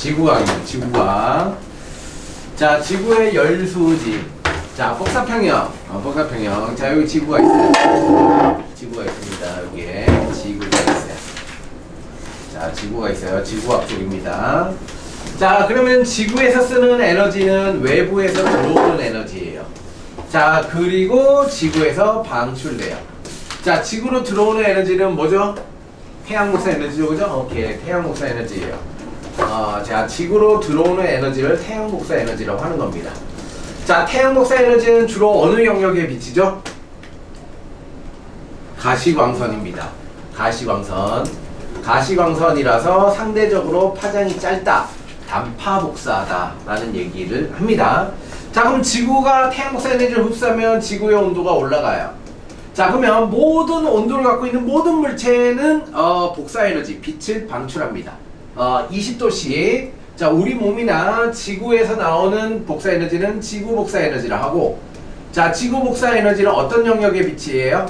지구광입니다. 지구광. 자, 지구의 열수지. 자, 복사평형. 복사평형. 자, 여기 지구가 있어요. 지구가 있습니다. 여기에 지구가 있어요. 자, 지구가 있어요. 지구학 쪽입니다. 자, 그러면 지구에서 쓰는 에너지는 외부에서 들어오는 에너지예요. 자, 그리고 지구에서 방출돼요. 자, 지구로 들어오는 에너지는 뭐죠? 태양 복사 에너지죠, 그죠? 오케이, 태양 복사 에너지예요. 자, 지구로 들어오는 에너지를 태양 복사 에너지라고 하는 겁니다. 자, 태양 복사 에너지는 주로 어느 영역에 비치죠? 가시광선입니다. 가시광선. 가시광선이라서 상대적으로 파장이 짧다. 단파 복사하다 라는 얘기를 합니다. 자, 그럼 지구가 태양 복사 에너지를 흡수하면 지구의 온도가 올라가요. 자, 그러면 모든 온도를 갖고 있는 모든 물체는 복사 에너지, 빛을 방출합니다. 20도씩. 자, 우리 몸이나 지구에서 나오는 복사 에너지는 지구 복사 에너지라 하고, 자, 지구 복사 에너지는 어떤 영역의 빛이에요?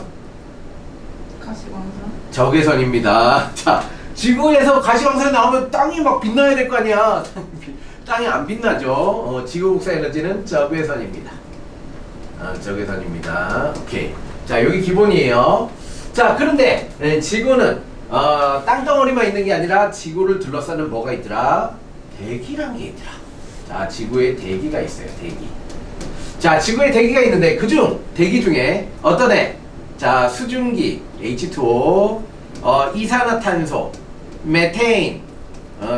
가시광선. 적외선입니다. 자, 지구에서 가시광선이 나오면 땅이 막 빛나야 될 거 아니야. 땅이 안 빛나죠. 지구 복사 에너지는 적외선입니다. 적외선입니다. 오케이. 자, 여기 기본이에요. 자, 그런데 지구는 땅덩어리만 있는 게 아니라 지구를 둘러싸는 뭐가 있더라? 대기란 게 있더라. 자, 지구에 대기가 있어요. 대기. 자, 지구에 대기가 있는데 그중 대기 중에 어떤 애? 자, 수증기 H2O, 이산화탄소, 메테인,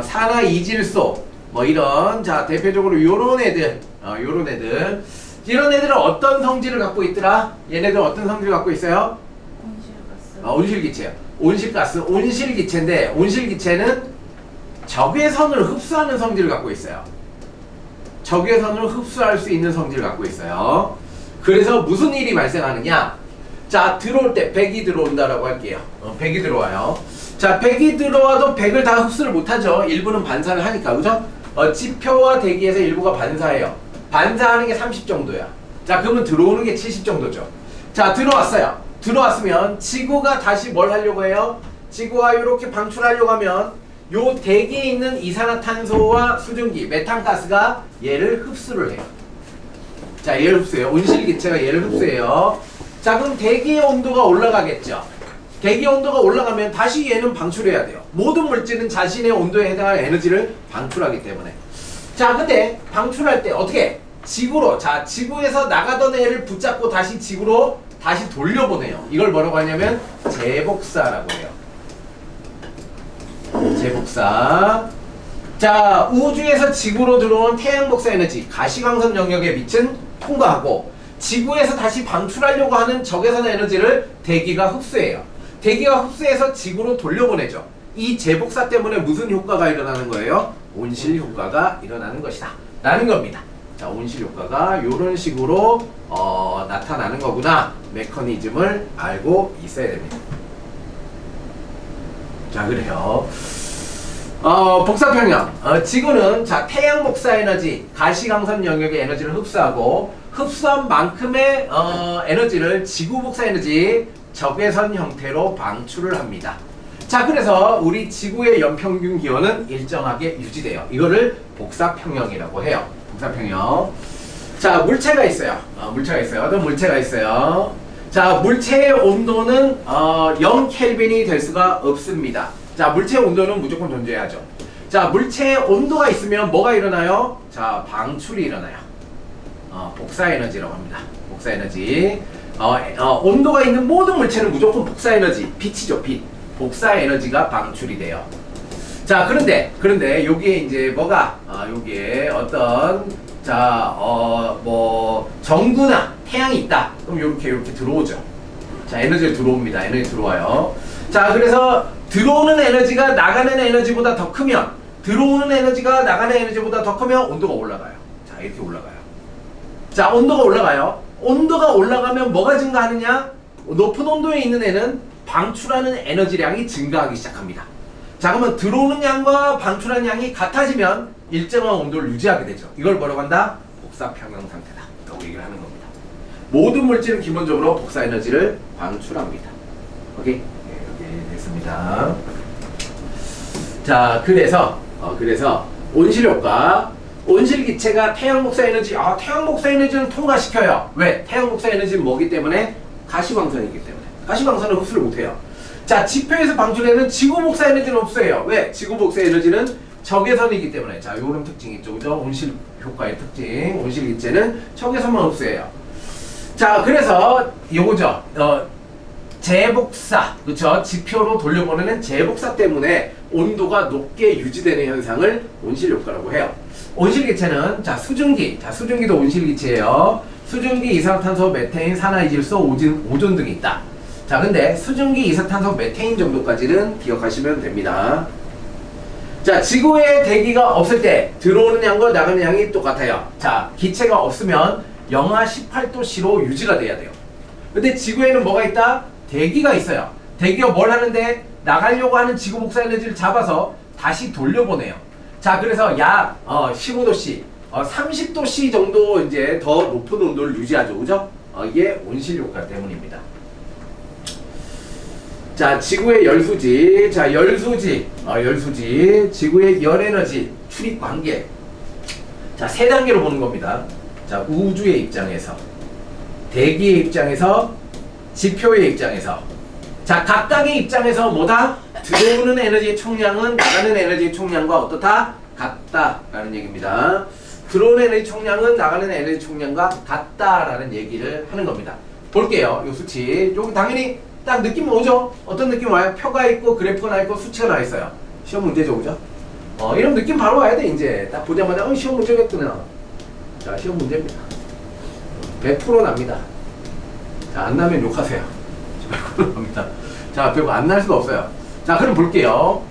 산화이질소, 뭐 이런, 자, 대표적으로 요런 애들, 요런 애들. 이런 애들은 어떤 성질을 갖고 있더라? 얘네들 어떤 성질을 갖고 있어요? 온실가스. 온실기체요. 온실가스, 온실기체인데, 온실기체는 적외선을 흡수하는 성질을 갖고 있어요. 적외선을 흡수할 수 있는 성질을 갖고 있어요. 그래서 무슨 일이 발생하느냐? 자, 들어올 때 백이 들어온다라고 할게요. 백이 들어와요. 자, 백이 들어와도 백을 다 흡수를 못하죠. 일부는 반사를 하니까, 그죠? 지표와 대기에서 일부가 반사해요. 반사하는 게 30 정도야. 자, 그러면 들어오는 게 70 정도죠. 자, 들어왔어요. 들어왔으면 지구가 다시 뭘 하려고 해요? 지구가 이렇게 방출하려고 하면 요 대기에 있는 이산화탄소와 수증기, 메탄가스가 얘를 흡수를 해요. 자, 얘를 흡수해요. 온실기체가 얘를 흡수해요. 자, 그럼 대기의 온도가 올라가겠죠. 대기 온도가 올라가면 다시 얘는 방출해야 돼요. 모든 물질은 자신의 온도에 해당하는 에너지를 방출하기 때문에. 자, 근데 방출할 때 어떻게? 지구로, 자, 지구에서 나가던 애를 붙잡고 다시 지구로 다시 돌려보내요. 이걸 뭐라고 하냐면 재복사라고 해요. 재복사. 자, 우주에서 지구로 들어온 태양 복사 에너지, 가시광선 영역의 빛은 통과하고, 지구에서 다시 방출하려고 하는 적외선 에너지를 대기가 흡수해요. 대기가 흡수해서 지구로 돌려보내죠. 이 재복사 때문에 무슨 효과가 일어나는 거예요? 온실 효과가 일어나는 것이다 라는 겁니다. 자, 온실 효과가 이런 식으로 나타나는 거구나. 메커니즘을 알고 있어야 됩니다. 자, 그래요. 복사평형. 지구는 자, 태양 복사 에너지, 가시광선 영역의 에너지를 흡수하고, 흡수한 만큼의 에너지를 지구 복사 에너지, 적외선 형태로 방출을 합니다. 자, 그래서 우리 지구의 연평균 기온은 일정하게 유지돼요. 이거를 복사평형이라고 해요. 복사평형. 자, 물체가 있어요. 물체가 있어요. 어떤 물체가 있어요? 자, 물체의 온도는 0켈빈이 될 수가 없습니다. 자, 물체의 온도는 무조건 존재해야죠. 자, 물체의 온도가 있으면 뭐가 일어나요? 자, 방출이 일어나요. 복사 에너지라고 합니다. 복사 에너지. 온도가 있는 모든 물체는 무조건 복사 에너지, 빛이죠, 빛. 복사 에너지가 방출이 돼요. 자, 그런데 여기에 이제 뭐가 여기에 어떤 뭐 정구나 태양이 있다. 그럼 이렇게 들어오죠. 자, 에너지가 들어옵니다. 에너지 들어와요. 자, 그래서 들어오는 에너지가 나가는 에너지보다 더 크면, 들어오는 에너지가 나가는 에너지보다 더 크면 온도가 올라가요. 자, 이렇게 올라가요. 자, 온도가 올라가요. 온도가 올라가면 뭐가 증가하느냐? 높은 온도에 있는 애는 방출하는 에너지량이 증가하기 시작합니다. 자, 그러면 들어오는 양과 방출하는 양이 같아지면 일정한 온도를 유지하게 되죠. 이걸 뭐라고 한다? 복사평형 상태다 라고 얘기를 하는 겁니다. 모든 물질은 기본적으로 복사 에너지를 방출합니다. 오케이? 네, 이렇게 됐습니다. 자, 그래서 온실 효과. 온실 기체가 태양 복사 에너지, 태양 복사 에너지는 통과시켜요. 왜? 태양 복사 에너지는 뭐기 때문에? 가시광선이기 때문에. 가시광선은 흡수를 못해요. 자, 지표에서 방출되는 지구 복사 에너지는 흡수해요. 왜? 지구 복사 에너지는 적외선이기 때문에. 자, 요런 특징이 있죠. 그죠? 온실 효과의 특징. 온실 기체는 적외선만 흡수해요. 자, 그래서 요거죠. 재복사, 그쵸? 지표로 돌려보내는 재복사 때문에 온도가 높게 유지되는 현상을 온실 효과라고 해요. 온실 기체는 자, 수증기도 온실 기체예요. 수증기, 이산화탄소, 메테인, 산화이질소, 오존 등이 있다. 자, 근데 수증기, 이산화탄소, 메테인 정도까지는 기억하시면 됩니다. 자, 지구에 대기가 없을 때 들어오는 양과 나가는 양이 똑같아요. 자, 기체가 없으면 영하 18도씨로 유지가 돼야 돼요. 근데 지구에는 뭐가 있다? 대기가 있어요. 대기가 뭘 하는데? 나가려고 하는 지구 복사 에너지를 잡아서 다시 돌려보내요. 자, 그래서 약 15도씨, 30도씨 정도 이제 더 높은 온도를 유지하죠. 그죠? 이게 온실 효과 때문입니다. 자, 지구의 열수지. 자, 열수지. 지구의 열 에너지 출입 관계. 자, 세 단계로 보는 겁니다. 자, 우주의 입장에서, 대기의 입장에서, 지표의 입장에서. 자, 각각의 입장에서 뭐다? 들어오는 에너지의 총량은 나가는 에너지의 총량과 어떻다? 같다라는 얘기입니다. 들어오는 에너지 총량은 나가는 에너지 총량과 같다라는 얘기를 하는 겁니다. 볼게요. 요 수치. 여기 당연히 딱 느낌 오죠? 어떤 느낌 와요? 표가 있고 그래프가 나 있고 수치가 나 있어요. 시험 문제죠, 그죠? 이런 느낌 바로 와야 돼. 이제 딱 보자마자 시험 문제겠구나. 자, 시험 문제입니다. 100% 납니다. 자, 안 나면 욕하세요. 100% 납니다. 자, 100% 안 날 수가 없어요. 자, 그럼 볼게요.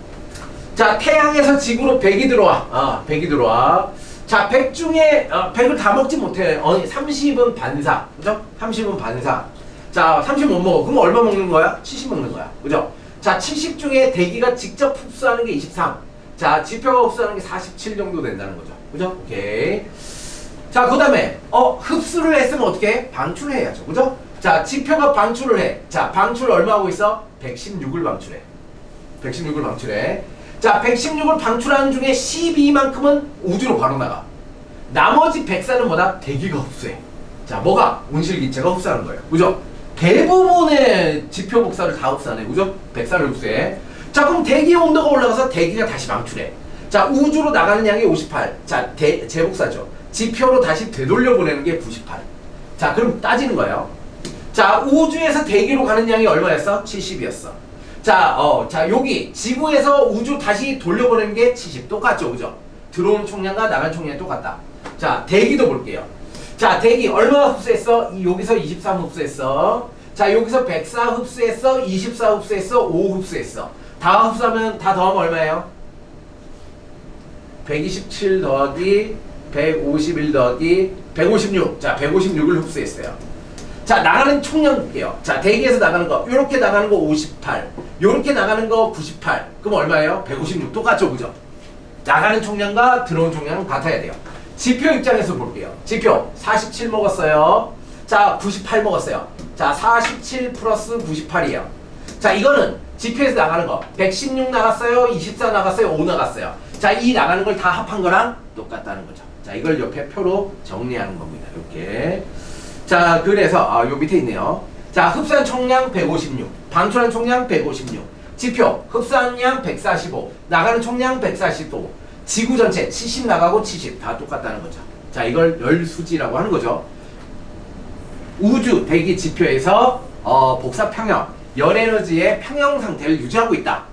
자, 태양에서 지구로 100이 들어와. 100이 들어와. 자, 100 중에 100을 다 먹지 못해. 30은 반사. 그죠? 30은 반사. 자, 30 못 먹어. 그럼 얼마 먹는 거야? 70 먹는 거야. 그죠? 자, 70 중에 대기가 직접 흡수하는 게 23. 자, 지표가 흡수하는 게 47 정도 된다는 거죠. 그죠? 오케이. 자, 그 다음에 흡수를 했으면 어떻게 해? 방출을 해야죠. 그죠? 자, 지표가 방출을 해. 자, 방출 얼마 하고 있어? 116을 방출해. 116을 방출해. 자, 116을 방출하는 중에 12만큼은 우주로 바로 나가. 나머지 104는 뭐다? 대기가 흡수해. 자, 뭐가? 온실기체가 흡수하는 거예요. 그죠? 대부분의 지표 복사를 다 흡수하네. 그죠? 104를 흡수해. 자, 그럼 대기 온도가 올라가서 대기가 다시 방출해. 자, 우주로 나가는 양이 58. 자, 재복사죠. 지표로 다시 되돌려 보내는 게 98. 자, 그럼 따지는 거예요. 자, 우주에서 대기로 가는 양이 얼마였어? 70이었어. 자, 여기 지구에서 우주 다시 돌려보내는 게 70. 똑같죠, 그죠? 들어오는 총량과 나가는 총량이 똑같다. 자, 대기도 볼게요. 자, 대기 얼마 흡수했어? 여기서 23 흡수했어. 자, 여기서 104 흡수했어. 24 흡수했어. 5 흡수했어. 다 흡수하면 다 더하면 얼마예요? 127 더하기 151 더하기 156. 자, 156을 흡수했어요. 자, 나가는 총량 볼게요. 자, 대기에서 나가는 거 요렇게 나가는 거 58, 요렇게 나가는 거 98. 그럼 얼마예요? 156. 똑같죠, 그죠? 나가는 총량과 들어온 총량은 같아야 돼요. 지표 입장에서 볼게요. 지표 47 먹었어요. 자, 98 먹었어요. 자, 47 플러스 98이에요. 자, 이거는 지표에서 나가는 거 116 나갔어요. 24 나갔어요. 5 나갔어요. 자, 이 나가는 걸 다 합한 거랑 똑같다는 거죠. 자, 이걸 옆에 표로 정리하는 겁니다. 이렇게. 자, 그래서 요 밑에 있네요. 자, 흡수한 총량 156, 방출한 총량 156, 지표 흡수한 양 145, 나가는 총량 145, 지구 전체 70 나가고 70 다 똑같다는 거죠. 자, 이걸 열수지라고 하는 거죠. 우주 대기 지표에서 복사 평형, 열 에너지의 평형 상태를 유지하고 있다.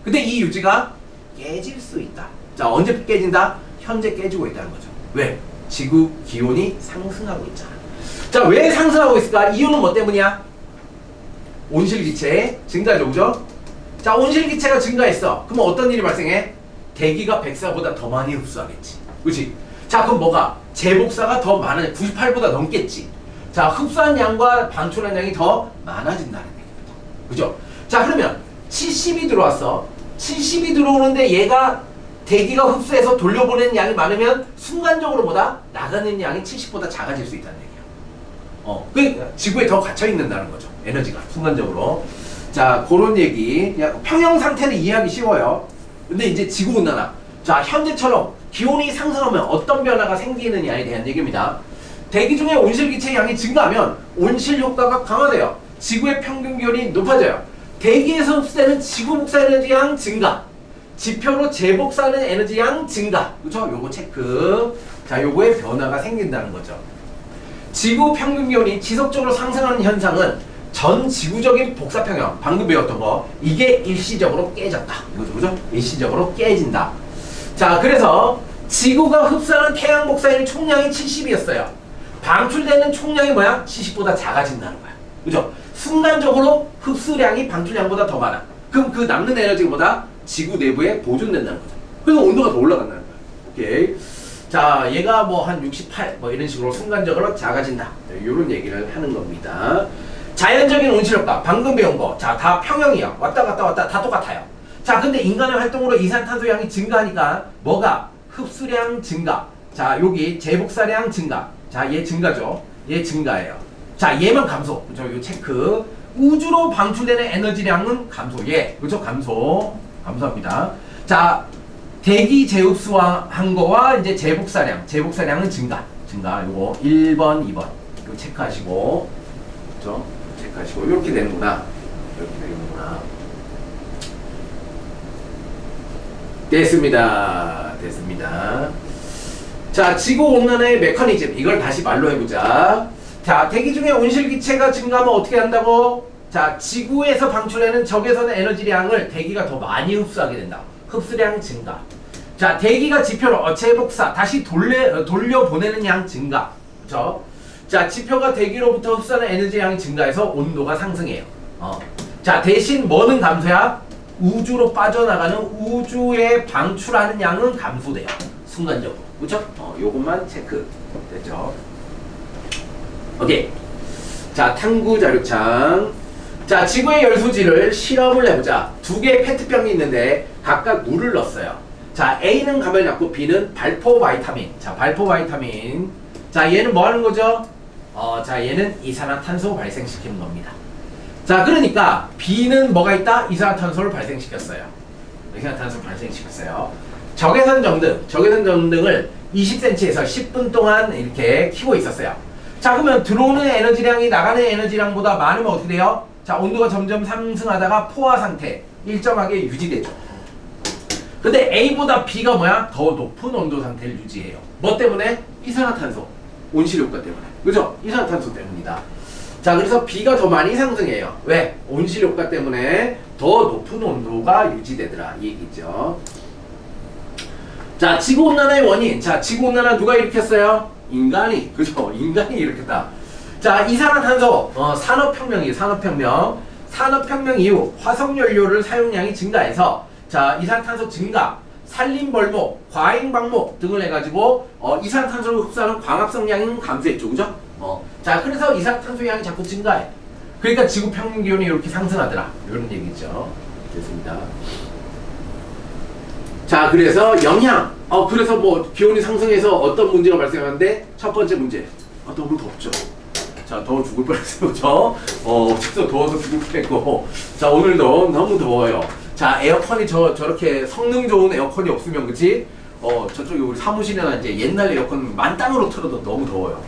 근데 이 유지가 깨질 수 있다. 자, 언제 깨진다? 현재 깨지고 있다는 거죠. 왜? 지구 기온이 상승하고 있잖아. 자, 왜 상승하고 있을까? 이유는 뭐 때문이야? 온실기체의 증가죠, 그죠? 자, 온실기체가 증가했어. 그럼 어떤 일이 발생해? 대기가 104보다 더 많이 흡수하겠지. 그치? 자, 그럼 뭐가? 재복사가 더 많아, 98보다 넘겠지. 자, 흡수한 양과 방출한 양이 더 많아진다는 얘기입니다. 그죠? 자, 그러면 70이 들어왔어. 70이 들어오는데 얘가 대기가 흡수해서 돌려보내는 양이 많으면 순간적으로 뭐다? 나가는 양이 70보다 작아질 수 있다는 얘기야. 그러니까 지구에 더 갇혀 있는다는 거죠. 에너지가 순간적으로. 자, 그런 얘기. 평형 상태는 이해하기 쉬워요. 근데 이제 지구온난화. 자, 현재처럼 기온이 상승하면 어떤 변화가 생기느냐에 대한 얘기입니다. 대기 중에 온실기체 양이 증가하면 온실 효과가 강화돼요. 지구의 평균 기온이 높아져요. 대기에서 흡수되는 지구 복사 에너지 양 증가. 지표로 재복사하는 에너지 양 증가. 그렇죠? 요거 체크. 자, 요거에 변화가 생긴다는 거죠. 지구 평균 기온이 지속적으로 상승하는 현상은 전 지구적인 복사 평형, 방금 배웠던 거, 이게 일시적으로 깨졌다. 이거죠, 그죠? 일시적으로 깨진다. 자, 그래서 지구가 흡수하는 태양 복사의 총량이 70이었어요. 방출되는 총량이 뭐야? 70보다 작아진다는 거야. 그죠? 순간적으로 흡수량이 방출량보다 더 많아. 그럼 그 남는 에너지보다 지구 내부에 보존된다는 거죠. 그래서 온도가 더 올라간다는 거야. 오케이. 자, 얘가 뭐 한 68, 뭐 이런 식으로 순간적으로 작아진다. 이런 얘기를 하는 겁니다. 자연적인 온실효과, 방금 배운 거. 자, 다 평형이야. 왔다 갔다 왔다 다 똑같아요. 자, 근데 인간의 활동으로 이산탄소 양이 증가하니까 뭐가? 흡수량 증가. 자, 여기 재복사량 증가. 자, 얘 증가죠. 얘 증가예요. 자, 얘만 감소. 그죠? 요 체크. 우주로 방출되는 에너지량은 감소. 얘. 그죠? 감소. 감소합니다. 자, 대기 재흡수한 거와 이제 재복사량은 증가. 요거 1번, 2번. 이거 체크하시고. 그죠? 체크하시고. 이렇게 되는구나. 이렇게 되는구나. 됐습니다. 자, 지구온난화의 메커니즘. 이걸 다시 말로 해보자. 자, 대기 중에 온실기체가 증가하면 어떻게 한다고? 자, 지구에서 방출되는 적외선의 에너지량을 대기가 더 많이 흡수하게 된다. 흡수량 증가. 자, 대기가 지표로 재복사, 다시 돌려보내는 양 증가. 그쵸? 자, 지표가 대기로부터 흡수하는 에너지량이 증가해서 온도가 상승해요. 자, 대신 뭐는 감소야? 우주로 빠져나가는 우주에 방출하는 양은 감소돼요. 순간적으로. 그쵸? 요것만 체크. 됐죠? 오케이. 자, 탐구 자료창. 자, 지구의 열소지를 실험을 해보자. 두 개의 페트병이 있는데 각각 물을 넣었어요. 자, A는 감을 잡고 B는 발포 바이타민. 자, 발포 바이타민. 자, 얘는 뭐 하는 거죠? 자, 얘는 이산화탄소 발생시키는 겁니다. 자, 그러니까 B는 뭐가 있다? 이산화탄소를 발생시켰어요. 적외선 정등을 20cm에서 10분 동안 이렇게 키고 있었어요. 자, 그러면 들어오는 에너지량이 나가는 에너지량보다 많으면 어떻게 돼요? 자, 온도가 점점 상승하다가 포화 상태 일정하게 유지되죠. 근데 A보다 B가 뭐야? 더 높은 온도 상태를 유지해요. 뭐 때문에? 이산화탄소 온실효과 때문에. 그죠? 이산화탄소 때문이다. 자, 그래서 B가 더 많이 상승해요. 왜? 온실효과 때문에 더 높은 온도가 유지되더라 이 얘기죠. 자, 지구온난화의 원인. 자, 지구온난화 누가 일으켰어요? 인간이. 그죠? 인간이 일으켰다. 자, 이산화탄소 산업혁명이에요. 산업혁명 이후 화석연료를 사용량이 증가해서 자, 이산탄소 증가, 산림벌목, 과잉방목 등을 해가지고 이산탄소를 흡수하는 광합성량은 감소했죠. 그죠? 자, 그래서 이산탄소 양이 자꾸 증가해. 그러니까 지구 평균 기온이 이렇게 상승하더라. 이런 얘기죠. 됐습니다. 자, 그래서 영향. 그래서 뭐 기온이 상승해서 어떤 문제가 발생하는데 첫 번째 문제. 너무 덥죠. 자, 더워 죽을 뻔했어요. 그죠? 어제도 더워서 죽을 뻔했고. 자, 오늘도 너무 더워요. 자, 에어컨이 저렇게 성능 좋은 에어컨이 없으면, 그치? 저쪽에 우리 사무실에나 이제 옛날 에어컨 만땅으로 틀어도 너무 더워요.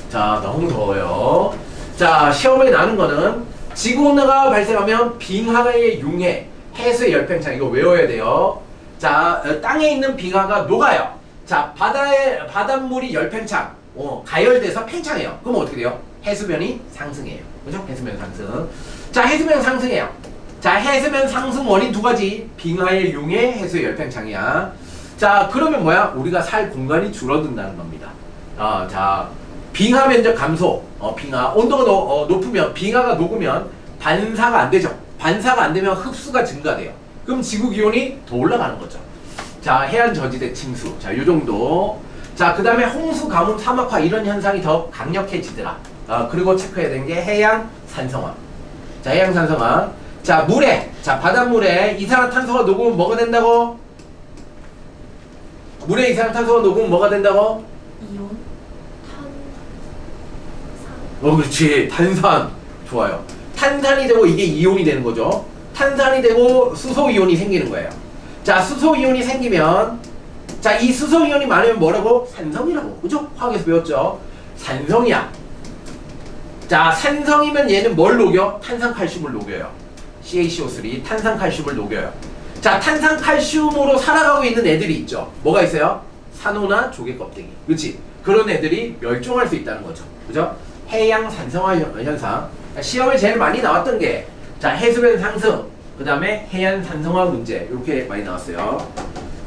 자, 너무 더워요. 자, 시험에 나는 거는 지구온난화가 발생하면 빙하의 융해, 해수의 열팽창, 이거 외워야 돼요. 자, 땅에 있는 빙하가 녹아요. 자, 바닷물이 열팽창, 가열돼서 팽창해요. 그럼 어떻게 돼요? 해수면이 상승해요. 그죠? 해수면 상승. 자, 해수면 상승해요. 자, 해수면 상승 원인 두 가지. 빙하의 융해, 해수의 열팽창이야. 자, 그러면 뭐야? 우리가 살 공간이 줄어든다는 겁니다. 자, 빙하 면적 감소. 빙하 온도가 높으면, 빙하가 녹으면 반사가 안 되죠. 반사가 안 되면 흡수가 증가돼요. 그럼 지구 기온이 더 올라가는 거죠. 자, 해안 저지대 침수. 자, 요 정도. 자, 그 다음에 홍수, 가뭄, 사막화 이런 현상이 더 강력해지더라. 그리고 체크해야 되는 게 해양 산성화. 자, 해양 산성화. 자, 물에, 자, 바닷물에 이산화탄소가 녹으면 뭐가 된다고? 물에 이산화탄소가 녹으면 뭐가 된다고? 이온, 탄산. 그렇지. 탄산. 좋아요. 탄산이 되고 이게 이온이 되는 거죠. 탄산이 되고 수소 이온이 생기는 거예요. 자, 수소이온이 생기면, 자, 이 수소이온이 많으면 뭐라고? 산성이라고. 그죠? 화학에서 배웠죠? 산성이야. 자, 산성이면 얘는 뭘 녹여? 탄산칼슘을 녹여요. CaCO3, 탄산칼슘을 녹여요. 자, 탄산칼슘으로 살아가고 있는 애들이 있죠. 뭐가 있어요? 산호나 조개 껍데기. 그렇지? 그런 애들이 멸종할 수 있다는 거죠. 그죠? 해양 산성화 현상. 시험에 제일 많이 나왔던 게, 자, 해수면 상승, 그 다음에 해안 산성화 문제. 이렇게 많이 나왔어요.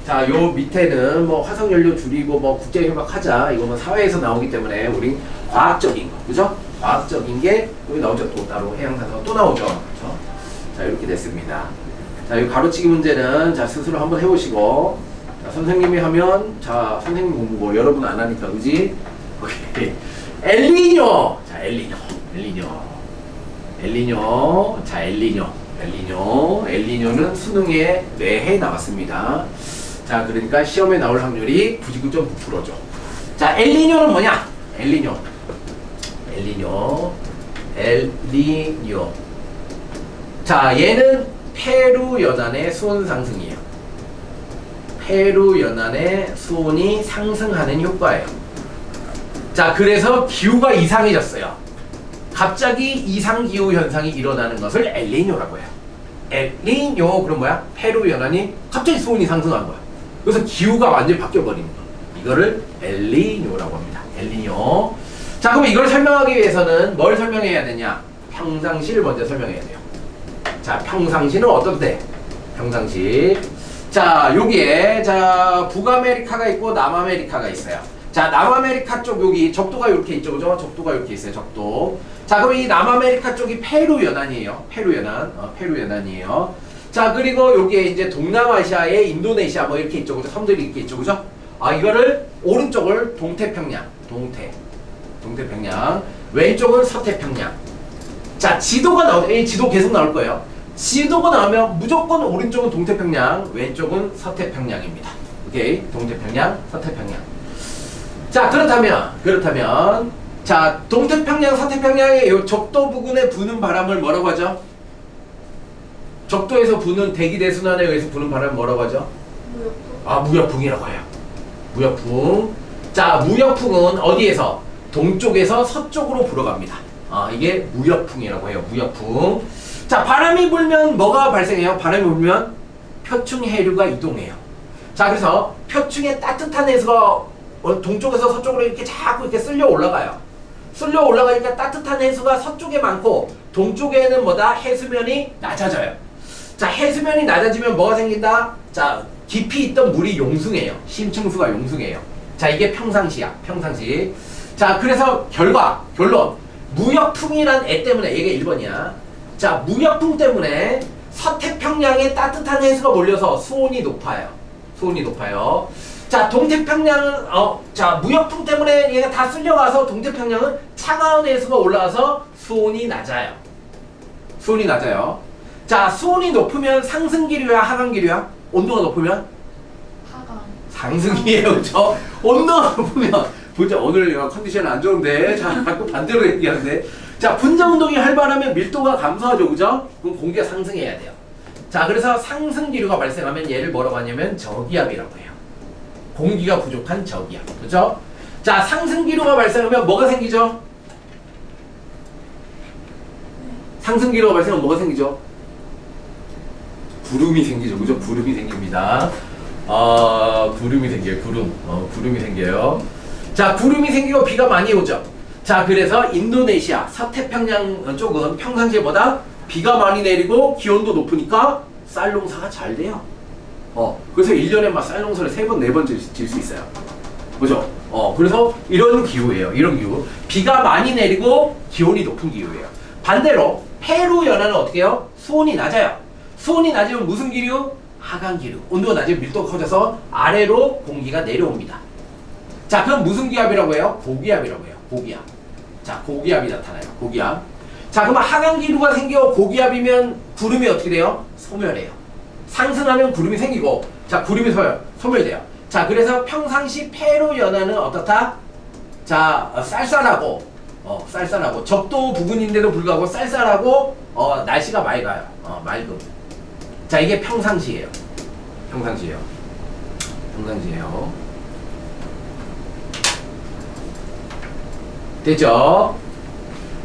자, 요 밑에는 뭐 화석연료 줄이고 뭐 국제협약하자. 이거 뭐 사회에서 나오기 때문에 우리 과학적인 거. 그죠? 과학적인 게 여기 나오죠. 또 따로 해양 산성화 또 나오죠. 그죠? 자, 이렇게 됐습니다. 자, 이 가로치기 문제는 자, 스스로 한번 해보시고, 자, 선생님이 하면, 자, 선생님 공부고, 여러분 안 하니까, 그지? 오케이. 엘니뇨! 자, 엘니뇨. 자, 엘니뇨는 수능에 매해 나왔습니다. 자, 그러니까 시험에 나올 확률이 99.9%죠. 자, 엘니뇨는 뭐냐? 엘니뇨. 자, 얘는 페루 연안의 수온 상승이에요. 페루 연안의 수온이 상승하는 효과예요. 자, 그래서 기후가 이상해졌어요. 갑자기 이상기후 현상이 일어나는 것을 엘니뇨라고 해요. 엘니뇨, 그럼 뭐야? 페루 연안이 갑자기 수온이 상승한 거야. 그래서 기후가 완전히 바뀌어버리는 거야. 이거를 엘니뇨라고 합니다. 엘니뇨. 자, 그럼 이걸 설명하기 위해서는 뭘 설명해야 되냐? 평상시를 먼저 설명해야 돼요. 자, 평상시는 어떤데? 평상시. 자, 여기에, 자, 북아메리카가 있고 남아메리카가 있어요. 자, 남아메리카 쪽 여기 적도가 이렇게 있죠. 그죠? 적도가 이렇게 있어요. 적도. 자, 그럼 이 남아메리카 쪽이 페루 연안이에요. 페루 연안이에요. 자, 그리고 여기에 이제 동남아시아의 인도네시아 뭐 이렇게 있죠. 그죠? 섬들이 이렇게 있죠. 그죠? 아, 이거를 오른쪽을 동태평양. 동태평양. 왼쪽은 서태평양. 자, 지도가 나오죠. 이 지도 계속 나올 거예요. 지도가 나오면 무조건 오른쪽은 동태평양, 왼쪽은 서태평양입니다. 오케이? 동태평양, 서태평양. 자, 그렇다면 자, 동태평양, 서태평양의 요 적도 부근에 부는 바람을 뭐라고 하죠? 적도에서 부는 대기 대순환에 의해서 부는 바람을 뭐라고 하죠? 무역풍이라고 해요. 무역풍. 자, 무역풍은 어디에서? 동쪽에서 서쪽으로 불어갑니다. 이게 무역풍이라고 해요. 무역풍. 자, 바람이 불면 뭐가 발생해요? 바람이 불면 표층 해류가 이동해요. 자, 그래서 표층의 따뜻한 해수가 동쪽에서 서쪽으로 이렇게 자꾸 이렇게 쓸려 올라가요. 쓸려 올라가니까 따뜻한 해수가 서쪽에 많고 동쪽에는 뭐다? 해수면이 낮아져요. 자, 해수면이 낮아지면 뭐가 생긴다? 자, 깊이 있던 물이 용숭해요. 심층수가 용숭해요. 자, 이게 평상시야. 평상시. 자, 그래서 결론. 무역풍이란 애 때문에, 이게 1번이야. 자, 무역풍 때문에 서태평양에 따뜻한 해수가 몰려서 수온이 높아요. 자, 동태평양은, 자, 무역풍 때문에 얘가 다 쓸려가서 동태평양은 차가운 해수가 올라와서 수온이 낮아요. 자, 수온이 높으면 상승기류야, 하강기류야? 온도가 높으면? 하강. 상승이에요, 그쵸? 온도가 높으면, 보자, 오늘 컨디션 안 좋은데, 자, 자꾸 반대로 얘기하는데. 자, 분자운동이 활발하면 밀도가 감소하죠, 그죠? 그럼 공기가 상승해야 돼요. 자, 그래서 상승기류가 발생하면 얘를 뭐라고 하냐면 저기압이라고 해요. 공기가 부족한 저기압, 그죠? 자, 상승기류가 발생하면 뭐가 생기죠? 상승기류가 발생하면 뭐가 생기죠? 구름이 생기죠, 그죠? 구름이 생깁니다. 구름이 생겨요, 구름이 생겨요. 자, 구름이 생기고 비가 많이 오죠. 자, 그래서 인도네시아, 서태평양 쪽은 평상시보다 비가 많이 내리고 기온도 높으니까 쌀 농사가 잘 돼요. 그래서 1년에 막 쌀 농사를 3번, 4번 질 수 있어요. 그죠? 그래서 이런 기후예요. 이런 기후. 비가 많이 내리고 기온이 높은 기후예요. 반대로 페루 연안은 어떻게 해요? 수온이 낮아요. 수온이 낮으면 무슨 기류? 하강기류. 온도가 낮으면 밀도가 커져서 아래로 공기가 내려옵니다. 자, 그럼 무슨 기압이라고 해요? 고기압이라고 해요. 고기압. 자, 고기압이 나타나요. 고기압. 자, 그럼 하강기류가 생겨 고기압이면 구름이 어떻게 돼요? 소멸해요. 상승하면 구름이 생기고, 자, 구름이 소멸돼요. 자, 그래서 평상시 페루 연안은 어떻다? 자, 쌀쌀하고 적도 부근인데도 불구하고 쌀쌀하고 날씨가 맑아요. 맑음. 자, 이게 평상시예요. 평상시예요. 평상시예요. 됐죠?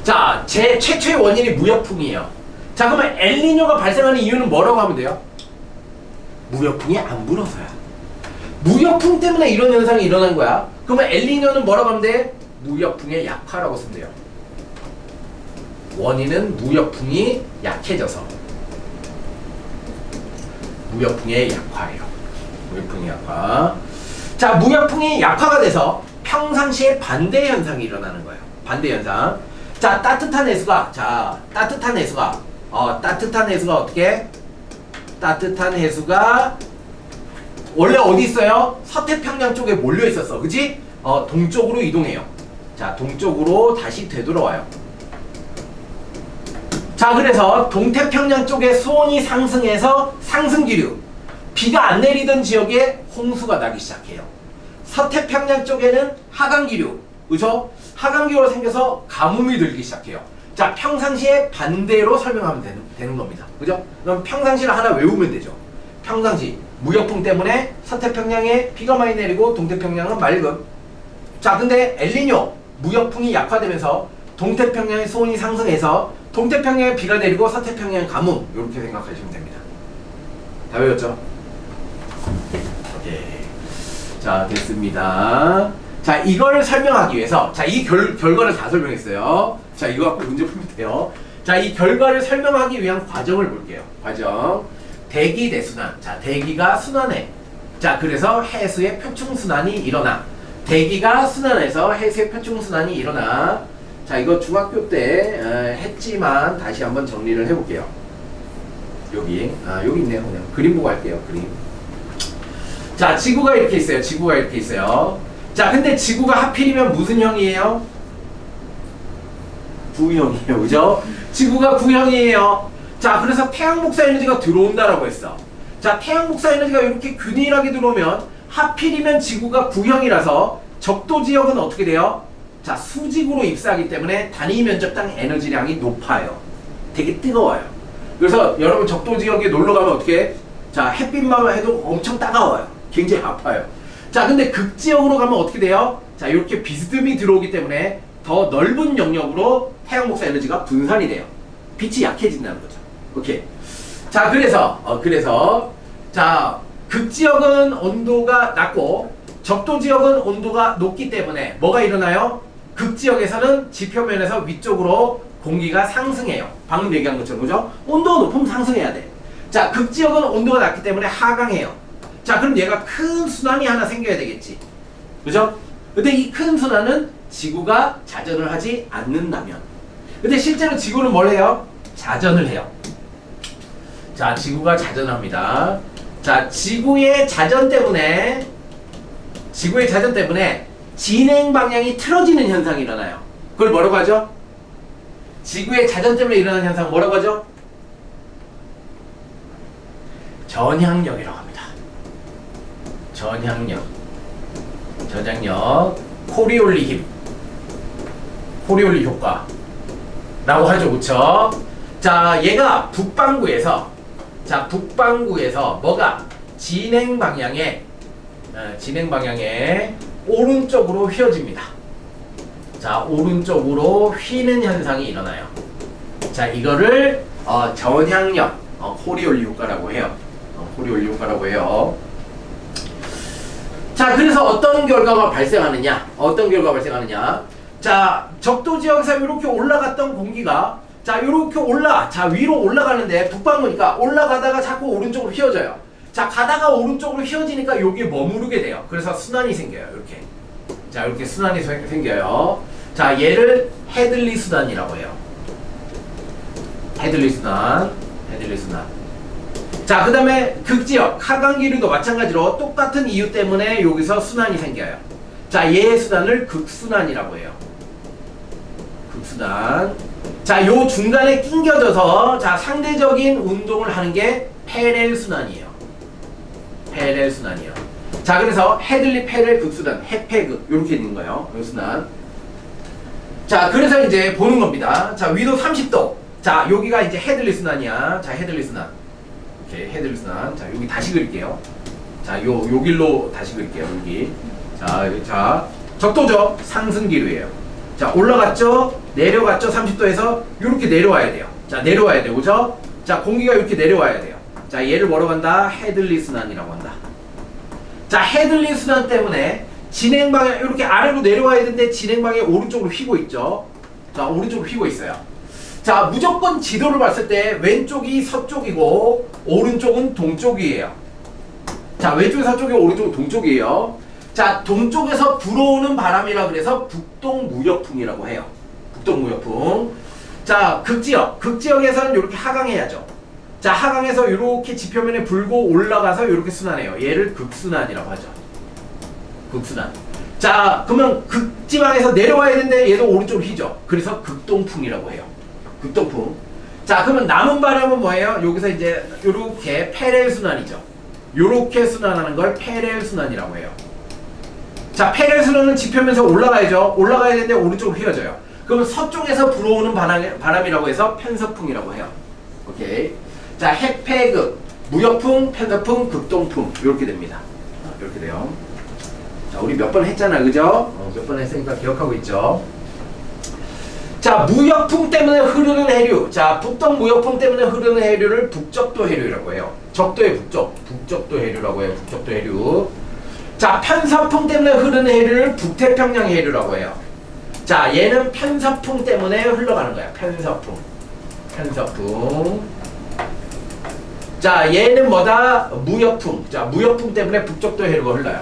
자, 제 최초의 원인이 무역풍이에요. 자, 그러면 엘니뇨가 발생하는 이유는 뭐라고 하면 돼요? 무역풍이 안 불어서야. 무역풍 때문에 이런 현상이 일어난 거야. 그러면 엘니뇨는 뭐라고 하면 돼? 무역풍의 약화라고 쓰면 돼요. 원인은 무역풍이 약해져서. 무역풍의 약화예요. 무역풍의 약화. 자, 무역풍이 약화가 돼서 평상시에 반대 현상이 일어나는 거예요. 반대 현상. 자, 따뜻한 해수가 어떻게? 따뜻한 해수가 원래 어디 있어요? 서태평양 쪽에 몰려 있었어. 그치? 동쪽으로 이동해요. 자, 동쪽으로 다시 되돌아와요. 자, 그래서 동태평양 쪽에 수온이 상승해서 상승기류, 비가 안 내리던 지역에 홍수가 나기 시작해요. 서태평양 쪽에는 하강기류, 그죠? 하강기류가 생겨서 가뭄이 들기 시작해요. 자, 평상시에 반대로 설명하면 되는 겁니다. 그죠? 그럼 평상시를 하나 외우면 되죠. 평상시, 무역풍 때문에 서태평양에 비가 많이 내리고 동태평양은 맑음. 자, 근데 엘니뇨, 무역풍이 약화되면서 동태평양의 수온이 상승해서 동태평양에 비가 내리고 서태평양 가뭄, 이렇게 생각하시면 됩니다. 다 외웠죠? 오케이. 자, 됐습니다. 자, 이걸 설명하기 위해서, 자, 이 결과를 다 설명했어요. 자, 이거 갖고 문제 풀면 돼요. 자, 이 결과를 설명하기 위한 과정을 볼게요. 과정. 대기 대순환. 자, 대기가 순환해. 자, 그래서 해수의 표충순환이 일어나. 대기가 순환해서 해수의 표충순환이 일어나. 자, 이거 중학교 때 했지만 다시 한번 정리를 해볼게요. 여기 있네요. 그냥 그림 보고 할게요. 그림. 자, 지구가 이렇게 있어요. 지구가 이렇게 있어요. 자, 근데 지구가 하필이면 무슨 형이에요? 구형이에요. 그죠? 지구가 구형이에요. 자, 그래서 태양 복사 에너지가 들어온다라고 했어. 자, 태양 복사 에너지가 이렇게 균일하게 들어오면 하필이면 지구가 구형이라서 적도 지역은 어떻게 돼요? 자, 수직으로 입사하기 때문에 단위 면적당 에너지량이 높아요. 되게 뜨거워요. 그래서 여러분 적도 지역에 놀러 가면 어떻게 해? 자, 햇빛만 해도 엄청 따가워요. 굉장히 아파요. 자, 근데 극지역으로 가면 어떻게 돼요? 자, 이렇게 비스듬히 들어오기 때문에 더 넓은 영역으로 태양 복사 에너지가 분산이 돼요. 빛이 약해진다는 거죠. 오케이. 자, 그래서 자, 극지역은 온도가 낮고 적도 지역은 온도가 높기 때문에 뭐가 일어나요? 극지역에서는 지표면에서 위쪽으로 공기가 상승해요. 방금 얘기한 것처럼, 그죠? 온도가 높으면 상승해야 돼. 자, 극지역은 온도가 낮기 때문에 하강해요. 자, 그럼 얘가 큰 순환이 하나 생겨야 되겠지. 그죠? 근데 이 큰 순환은 지구가 자전을 하지 않는다면. 근데 실제로 지구는 뭘 해요? 자전을 해요. 자, 지구가 자전합니다. 자, 지구의 자전 때문에 진행 방향이 틀어지는 현상이 일어나요. 그걸 뭐라고 하죠? 지구의 자전 때문에 일어나는 현상 뭐라고 하죠? 전향력이라고 합니다. 전향력, 코리올리 힘, 코리올리 효과라고 하죠. 그쵸? 자, 얘가 북반구에서 뭐가 진행 방향에 오른쪽으로 휘어집니다. 자, 오른쪽으로 휘는 현상이 일어나요. 자, 이거를 전향력, 코리올리 효과라고 해요. 코리올리 효과라고 해요. 자, 그래서 어떤 결과가 발생하느냐? 자, 적도 지역에서 이렇게 올라갔던 공기가 자, 이렇게 위로 올라가는데 북반구니까 올라가다가 자꾸 오른쪽으로 휘어져요. 자, 가다가 오른쪽으로 휘어지니까 여기에 머무르게 돼요. 그래서 순환이 생겨요. 이렇게. 자, 이렇게 순환이 생겨요. 자, 얘를 헤들리 순환이라고 해요. 헤들리 순환. 자, 그 다음에 극지역, 하강기류도 마찬가지로 똑같은 이유 때문에 여기서 순환이 생겨요. 자, 얘의 순환을 극순환이라고 해요. 극순환. 자, 요 중간에 낑겨져서 자, 상대적인 운동을 하는 게 패렐 순환이에요. 자, 그래서 헤들리 패렐 극순환, 해패극 이렇게 있는 거예요. 요 순환. 자, 그래서 이제 보는 겁니다. 자, 위도 30도. 자, 여기가 이제 헤들리 순환이야. 자, 헤들리 순환. 오케이, 헤들리 순환. 자, 여기 다시 그릴게요. 자, 요 길로 다시 그릴게요. 여기. 자, 적도죠. 상승 기류예요. 자, 올라갔죠? 내려갔죠? 30도에서 이렇게 내려와야 돼요. 자, 내려와야 돼요. 그죠? 자, 공기가 이렇게 내려와야 돼요. 자, 얘를 뭐라고 한다? 헤들리 순환이라고 한다. 자, 헤들리 순환 때문에 진행 방향 이렇게 아래로 내려와야 되는데 진행 방향이 오른쪽으로 휘고 있죠. 자, 오른쪽으로 휘고 있어요. 자, 무조건 지도를 봤을 때 왼쪽이 서쪽이고 오른쪽은 동쪽이에요. 자, 왼쪽이 서쪽이고 오른쪽은 동쪽이에요. 자, 동쪽에서 불어오는 바람이라 그래서 북동무역풍이라고 해요. 북동무역풍. 자, 극지역에서는 이렇게 하강해야죠. 자, 하강해서 이렇게 지표면에 불고 올라가서 이렇게 순환해요. 얘를 극순환이라고 하죠. 극순환. 자, 그러면 극지방에서 내려와야 되는데 얘도 오른쪽으로 휘죠. 그래서 극동풍이라고 해요. 극동풍. 자, 그러면 남은 바람은 뭐예요? 여기서 이제 이렇게 패렐 순환이죠. 요렇게 순환하는 걸 패렐 순환이라고 해요. 자, 패렐 순환은 지표면에서 올라가야죠. 올라가야 되는데 오른쪽으로 휘어져요. 그러면 서쪽에서 불어오는 바람이라고 해서 편서풍이라고 해요. 오케이. 자, 핵폐극, 무역풍, 편서풍, 극동풍 이렇게 됩니다. 이렇게 돼요. 자, 우리 몇 번 했잖아, 그죠? 몇 번 했으니까 기억하고 있죠. 자, 무역풍 때문에 흐르는 해류. 자, 북동 무역풍 때문에 흐르는 해류를 북적도 해류라고 해요. 적도의 북적도 해류라고 해요. 북적도 해류. 자, 편서풍 때문에 흐르는 해류를 북태평양 해류라고 해요. 자, 얘는 편서풍 때문에 흘러가는 거야. 편서풍. 자, 얘는 뭐다? 무역풍. 자, 무역풍 때문에 북적도 해류가 흘러요.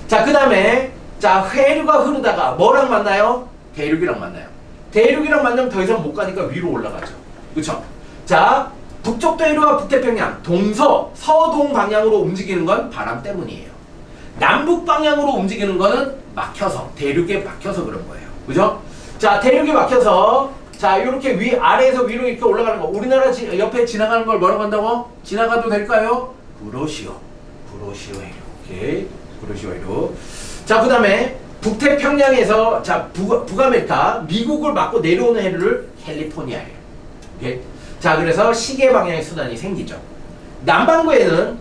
자, 그 다음에 자, 해류가 흐르다가 뭐랑 만나요? 대륙이랑 만나요. 대륙이랑 만나면 더 이상 못 가니까 위로 올라가죠. 그쵸? 자, 북적도 해류와 북태평양 서동 방향으로 움직이는 건 바람 때문이에요. 남북 방향으로 움직이는 거는 막혀서, 대륙에 막혀서 그런 거예요. 그죠? 자, 대륙에 막혀서 자, 이렇게 아래에서 위로 이렇게 올라가는 거. 우리나라 옆에 지나가는 걸 뭐라고 한다고? 지나가도 될까요? 구로시오 해류. 오케이. 구로시오 해류. 자, 그 다음에 북태평양에서 자, 북아메리카 미국을 맞고 내려오는 해류를 캘리포니아 해류. 오케이. 자, 그래서 시계 방향의 순환이 생기죠. 남반구에는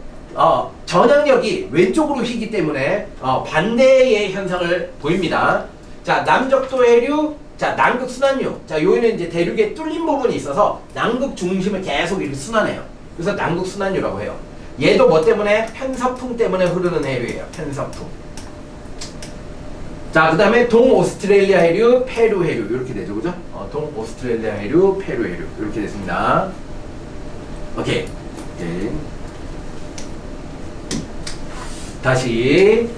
전향력이 왼쪽으로 휘기 때문에 반대의 현상을 보입니다. 자, 남적도 해류, 자, 남극 순환류. 자, 여기는 이제 대륙에 뚫린 부분이 있어서 남극 중심을 계속 이렇게 순환해요. 그래서 남극 순환류라고 해요. 얘도 뭐 때문에? 편서풍 때문에 흐르는 해류예요. 편서풍. 자, 그 다음에 동오스트레일리아 해류, 페루 해류 이렇게 되죠, 그죠? 동오스트레일리아 해류, 페루 해류 이렇게 됐습니다. 오케이. 다시.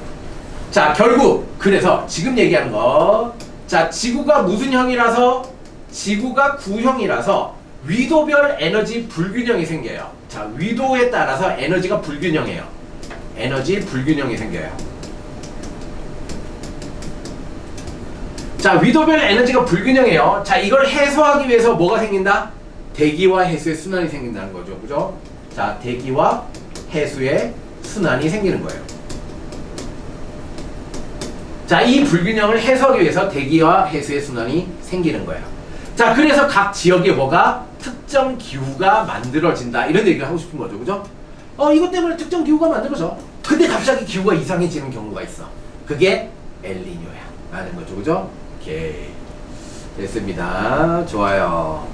자, 결국 그래서 지금 얘기하는 거. 자, 지구가 무슨 형이라서? 지구가 구형이라서 위도별 에너지 불균형이 생겨요. 자, 위도에 따라서 에너지가 불균형해요. 에너지 불균형이 생겨요. 자, 위도별 에너지가 불균형해요. 자, 이걸 해소하기 위해서 뭐가 생긴다? 대기와 해수의 순환이 생긴다는 거죠. 그죠? 자, 대기와 해수의 순환이 생기는 거예요. 자, 이 불균형을 해소하기 위해서 대기와 해수의 순환이 생기는 거예요. 자, 그래서 각 지역에 뭐가 특정 기후가 만들어진다. 이런 얘기를 하고 싶은 거죠. 그죠? 이것 때문에 특정 기후가 만들어져. 근데 갑자기 기후가 이상해지는 경우가 있어. 그게 엘니뇨야. 라는 거죠. 그죠? 오케이. 됐습니다. 좋아요.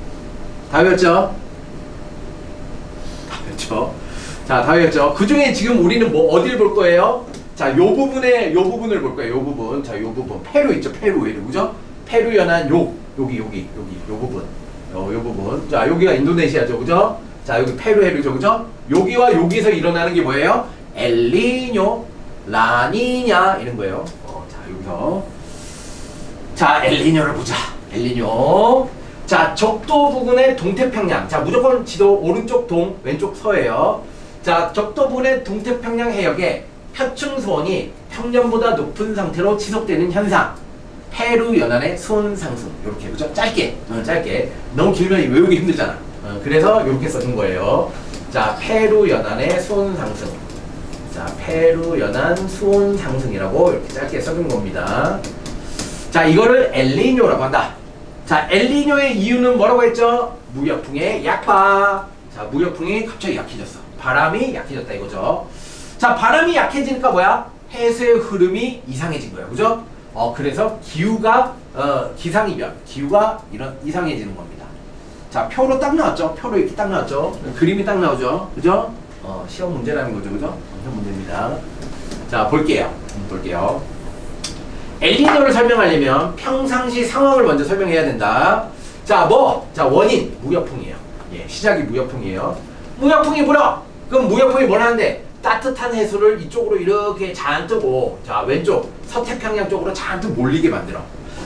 다 외웠죠? 다 외웠죠? 자, 다 외웠죠? 그 중에 지금 우리는 어딜 볼 거예요? 자, 요 부분을 볼 거예요. 요 부분. 자, 요 부분. 페루 있죠? 페루 해류. 그죠? 페루 연안 여기, 요 부분. 요 부분. 자, 여기가 인도네시아죠. 그죠? 자, 여기 페루 해류죠. 그죠? 여기와 여기서 일어나는 게 뭐예요? 엘니뇨, 라니냐 이런 거예요. 자, 여기서. 자, 엘니뇨를 보자. 엘니뇨. 자, 적도 부근의 동태평양. 자, 무조건 지도 오른쪽 동, 왼쪽 서예요. 자, 적도 부근의 동태평양 해역에 표층 수온이 평년보다 높은 상태로 지속되는 현상. 페루 연안의 수온 상승. 이렇게 그죠? 짧게. 너무 길면 외우기 힘들잖아. 그래서 이렇게 써준 거예요. 자, 페루 연안의 수온 상승. 자, 페루 연안 수온 상승이라고 이렇게 짧게 써준 겁니다. 자, 이거를 엘니뇨라고 한다. 자, 엘니뇨의 이유는 뭐라고 했죠? 무역풍의 약화. 자, 무역풍이 갑자기 약해졌어. 바람이 약해졌다 이거죠. 자, 바람이 약해지니까 뭐야? 해수의 흐름이 이상해진 거야. 그죠? 그래서 기후가, 기상이변, 기후가 이런 이상해지는 겁니다. 자, 표로 딱 나왔죠? 표로 이렇게 딱 나왔죠? 그림이 딱 나오죠? 그죠? 시험 문제라는 거죠. 그죠? 시험 문제입니다. 자, 볼게요. 볼게요. 엘니뇨를 설명하려면 평상시 상황을 먼저 설명해야 된다. 자, 자, 원인, 무역풍이에요. 예, 시작이 무역풍이에요. 무역풍이 불어! 그럼 무역풍이 뭘 하는데? 따뜻한 해수를 이쪽으로 이렇게 잔뜩 자, 왼쪽, 서태평양 쪽으로 잔뜩 몰리게 만들어.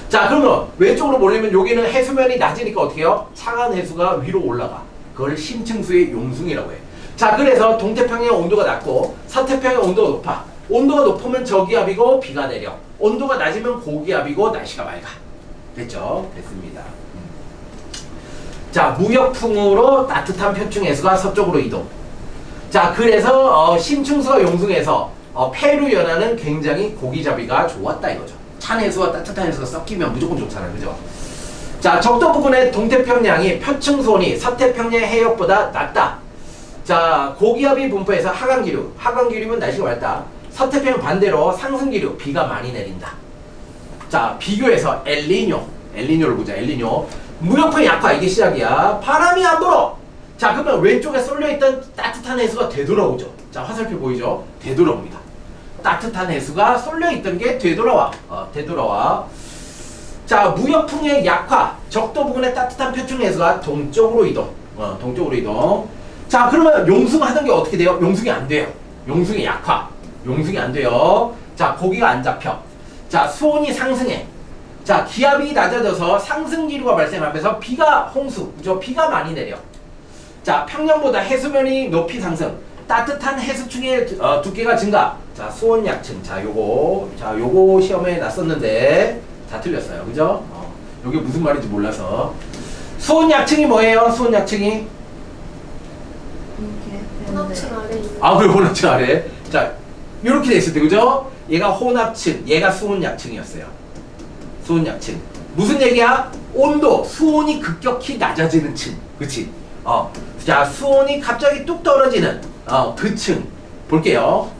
자, 그러면 왼쪽으로 몰리면 여기는 해수면이 낮으니까 어떻게 해요? 차가운 해수가 위로 올라가. 그걸 심층수의 용숭이라고 해. 자, 그래서 동태평양 온도가 낮고 서태평양 온도가 높아. 온도가 높으면 저기압이고 비가 내려. 온도가 낮으면 고기압이고 날씨가 맑아. 됐죠? 됐습니다. 자, 무역풍으로 따뜻한 표층 해수가 서쪽으로 이동. 자, 그래서 심층수가 용숭해서 페루 연안은 굉장히 고기잡이가 좋았다 이거죠. 찬 해수와 따뜻한 해수가 섞이면 무조건 좋잖아요. 그죠? 자, 적도 부근의 동태평양이 표층수온이 서태평양 해역보다 낮다. 자, 고기압이 분포해서 하강기류. 하강기류면 날씨가 맑다. 서태평양 반대로 상승기류. 비가 많이 내린다. 자, 비교해서 엘니뇨를 보자. 엘니뇨. 무역풍 약화. 이게 시작이야. 바람이 안 불어. 자, 그러면 왼쪽에 쏠려있던 따뜻한 해수가 되돌아오죠. 자, 화살표 보이죠? 되돌아옵니다. 따뜻한 해수가 쏠려있던 게 되돌아와. 되돌아와. 자, 무역풍의 약화. 적도 부근의 따뜻한 표층 해수가 동쪽으로 이동. 동쪽으로 이동. 자, 그러면 용숭하던 게 어떻게 돼요? 용숭이 안 돼요. 용숭이 약화. 용숭이 안 돼요. 자, 고기가 안 잡혀. 자, 수온이 상승해. 자, 기압이 낮아져서 상승기류가 발생하면서 홍수. 그죠? 비가 많이 내려. 자, 평년보다 해수면이 높이 상승. 따뜻한 해수층의 두께가 증가. 자, 수온 약층. 자, 요거 시험에 났었는데 다 틀렸어요. 그죠? 요게 무슨 말인지 몰라서. 수온 약층이 뭐예요? 수온 약층이? 혼합층 아래 있는. 그래, 혼합층 아래. 자, 요렇게 돼 있을 때, 그죠? 얘가 혼합층, 얘가 수온 약층이었어요. 수온 약층. 무슨 얘기야? 온도, 수온이 급격히 낮아지는 층. 그치? 자, 수온이 갑자기 뚝 떨어지는 그 층 볼게요.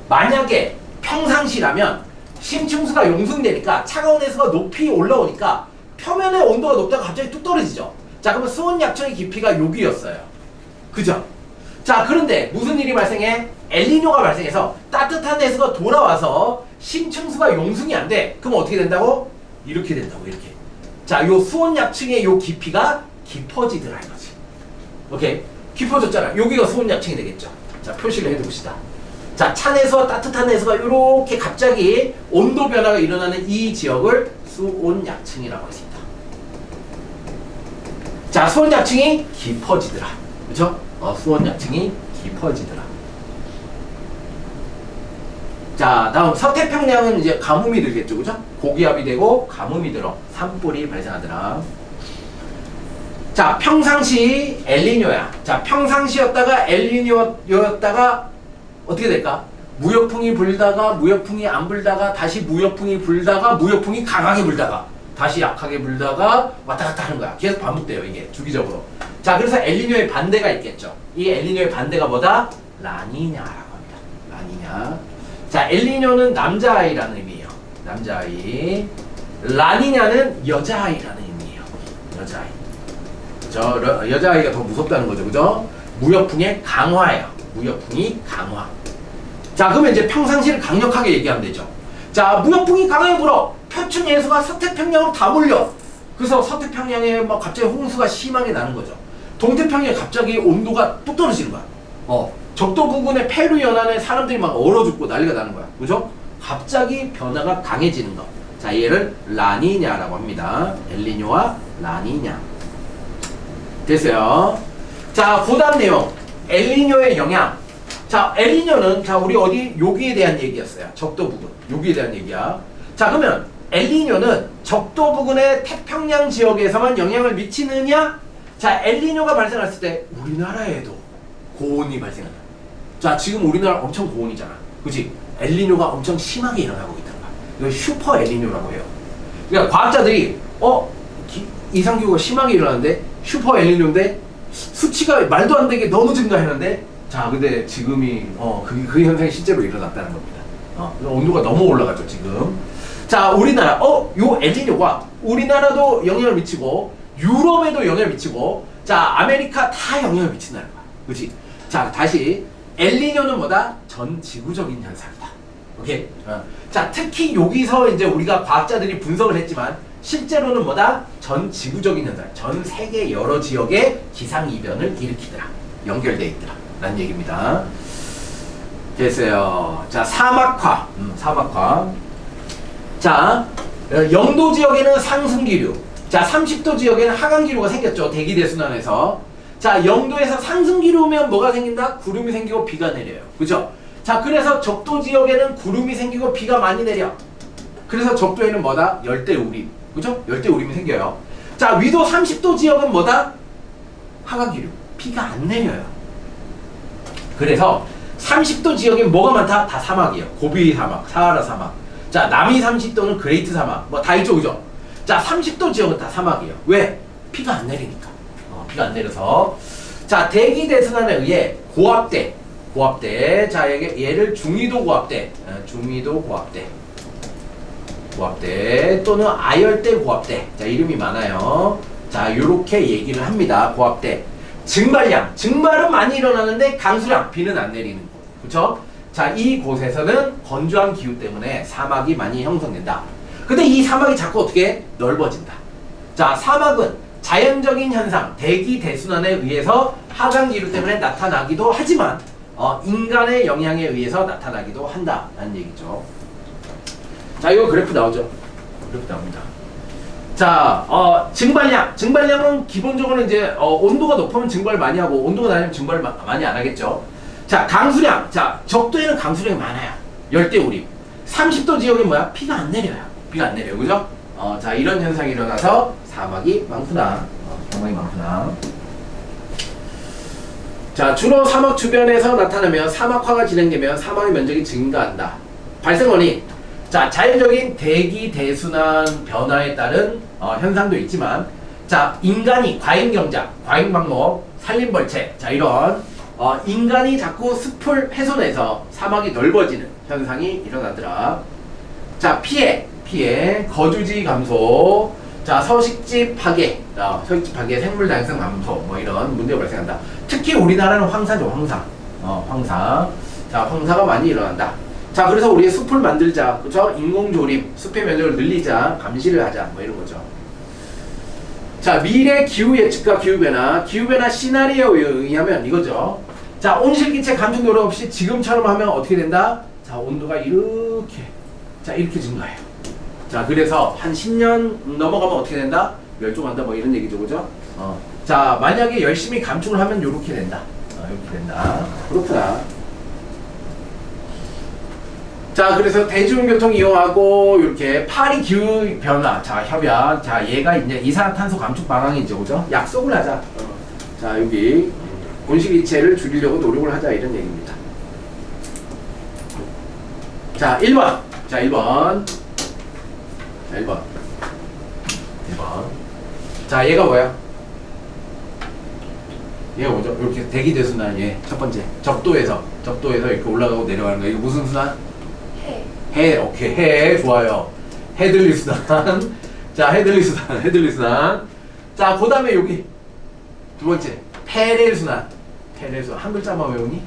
만약에 평상시라면 심층수가 용숭되니까 차가운 해수가 높이 올라오니까 표면의 온도가 높다가 갑자기 뚝 떨어지죠. 자, 그러면 수온 약층의 깊이가 여기였어요. 그죠? 자, 그런데 무슨 일이 발생해? 엘니뇨가 발생해서 따뜻한 해수가 돌아와서 심층수가 용숭이 안 돼. 그럼 어떻게 된다고? 이렇게 된다고, 이렇게. 자, 요 수온 약층의 요 깊이가 깊어지더라 이거지. 오케이? 깊어졌잖아. 여기가 수온 약층이 되겠죠. 자, 표시를 해두시다. 자, 찬 해수와 따뜻한 해수가 이렇게 갑자기 온도 변화가 일어나는 이 지역을 수온 약층이라고 했습니다. 자, 수온 약층이 깊어지더라. 그죠? 수온 약층이 깊어지더라. 자, 다음 서태평양은 이제 가뭄이 들겠죠. 그죠? 고기압이 되고 가뭄이 들어. 산불이 발생하더라. 자, 평상시 엘니뇨야. 자, 평상시였다가 엘니뇨였다가 어떻게 될까? 무역풍이 불다가 무역풍이 안 불다가 다시 무역풍이 불다가 무역풍이 강하게 불다가 다시 약하게 불다가 왔다 갔다 하는 거야. 계속 반복돼요, 이게 주기적으로. 자, 그래서 엘니뇨의 반대가 있겠죠. 이 엘니뇨의 반대가 뭐다? 라니냐라고 합니다. 라니냐. 자, 엘니뇨는 남자아이라는 의미예요. 남자아이. 라니냐는 여자아이라는 의미예요. 여자아이. 그죠? 여자아이가 더 무섭다는 거죠. 그죠? 무역풍의 강화예요. 무역풍이 강화. 자, 그러면 이제 평상시를 강력하게 얘기하면 되죠. 자, 무역풍이 강하게 불어. 표층 해수가 서태평양으로 다 몰려. 그래서 서태평양에 막 갑자기 홍수가 심하게 나는 거죠. 동태평양에 갑자기 온도가 뚝 떨어지는 거야. 적도 부근의 페루 연안에 사람들이 막 얼어 죽고 난리가 나는 거야. 그죠? 갑자기 변화가 강해지는 거. 자, 얘를 라니냐라고 합니다. 엘니뇨와 라니냐. 됐어요. 자, 그 다음 내용. 엘니뇨의 영향. 자, 엘니뇨는 자, 우리 어디 여기에 대한 얘기였어요. 적도 부근. 여기에 대한 얘기야. 자, 그러면 엘니뇨는 적도 부근의 태평양 지역에서만 영향을 미치느냐? 자, 엘니뇨가 발생했을 때 우리나라에도 고온이 발생한다. 자, 지금 우리나라 엄청 고온이잖아. 그치? 엘니뇨가 엄청 심하게 일어나고 있다는 거야. 이거 슈퍼 엘니뇨라고 해요. 그러니까 과학자들이 이상기후가 심하게 일어나는데 슈퍼 엘니뇨인데 수치가 말도 안 되게 너무 증가했는데 자, 근데 지금이 그 현상이 실제로 일어났다는 겁니다. 온도가 너무 올라가죠 지금. 자, 우리나라 요 엘니뇨가 우리나라도 영향을 미치고 유럽에도 영향을 미치고 자, 아메리카 다 영향을 미친다는 거야. 그렇지? 자, 다시 엘니뇨는 뭐다? 전 지구적인 현상이다. 오케이? 자, 특히 여기서 이제 우리가 과학자들이 분석을 했지만 실제로는 뭐다? 전 지구적인 현상, 전 세계 여러 지역의 기상 이변을 일으키더라. 연결돼 있더라. 라는 얘기입니다. 됐어요. 자, 사막화. 사막화. 자, 영도 지역에는 상승기류. 자, 30도 지역에는 하강기류가 생겼죠. 대기대순환에서. 자, 영도에서 상승기류면 뭐가 생긴다? 구름이 생기고 비가 내려요. 그죠? 자, 그래서 적도 지역에는 구름이 생기고 비가 많이 내려. 그래서 적도에는 뭐다? 열대우림. 그죠? 열대우림이 생겨요. 자, 위도 30도 지역은 뭐다? 하강기류. 비가 안 내려요. 그래서 30도 지역엔 뭐가 많다? 다 사막이에요. 고비 사막, 사하라 사막. 자, 남이 30도는 그레이트 사막. 뭐 다 이쪽이죠. 자, 30도 지역은 다 사막이에요. 왜? 비가 안 내리니까. 비가 안 내려서. 자, 대기 대순환에 의해 고압대. 자, 얘를 중위도 고압대. 중위도 고압대. 고압대 또는 아열대 고압대. 자, 이름이 많아요. 자, 요렇게 얘기를 합니다. 고압대. 증발은 많이 일어나는데 강수량, 비는 안 내리는 곳. 그쵸? 자, 이곳에서는 건조한 기후 때문에 사막이 많이 형성된다. 근데 이 사막이 자꾸 어떻게 넓어진다. 자, 사막은 자연적인 현상, 대기 대순환에 의해서 하강 기류 때문에 나타나기도 하지만 인간의 영향에 의해서 나타나기도 한다라는 얘기죠. 자, 이거 그래프 나오죠? 그래프 나옵니다. 자, 증발량은 기본적으로 이제 온도가 높으면 증발 많이 하고 온도가 낮으면 증발을 많이 안 하겠죠. 자, 강수량. 자, 적도에는 강수량이 많아요. 열대우림. 30도 지역은 뭐야? 비가 안 내려요. 비가 안 내려요. 그죠? 자, 이런 현상이 일어나서 사막이 많구나. 사막이 많구나. 자, 주로 사막 주변에서 나타나면 사막화가 진행되면 사막의 면적이 증가한다. 발생 원인. 자, 자연적인 대기 대순환 변화에 따른 현상도 있지만, 자, 인간이 과잉경작, 과잉방목, 산림벌채, 자, 이런 인간이 자꾸 숲을 훼손해서 사막이 넓어지는 현상이 일어나더라. 자, 피해, 거주지 감소, 자, 서식지 파괴, 생물 다양성 감소, 뭐 이런 문제가 발생한다. 특히 우리나라는 황사죠, 황사. 황사. 자, 황사가 많이 일어난다. 자, 그래서 우리 숲을 만들자, 그쵸? 인공조림, 숲의 면적을 늘리자, 감시를 하자, 뭐 이런 거죠. 자, 미래 기후 예측과 기후변화 시나리오에 의하면 이거죠. 자, 온실기체 감축 노력 없이 지금처럼 하면 어떻게 된다? 자, 온도가 이렇게 증가해요. 자, 그래서 한 10년 넘어가면 어떻게 된다? 멸종한다, 뭐 이런 얘기죠, 그죠? 자, 만약에 열심히 감축을 하면 요렇게 된다. 이렇게 된다. 그렇구나. 자, 그래서 대중교통 이용하고 이렇게 파리 기후 변화, 자, 협약, 자, 얘가 이제 이산화탄소 감축 방안이죠, 그죠? 약속을 하자. 자, 여기 온실기체를 줄이려고 노력을 하자 이런 얘기입니다. 자, 1번. 자, 1번. 자, 얘가 뭐야? 얘가 뭐죠? 이렇게 대기대순환, 첫 번째. 적도에서 이렇게 올라가고 내려가는 거. 이거 무슨 순환? 오케이. 해, 좋아요. 헤들리 순환. 자, 헤들리 순환. 자, 그 다음에 여기 두 번째. 페렐 순환. 한 글자만 외우니?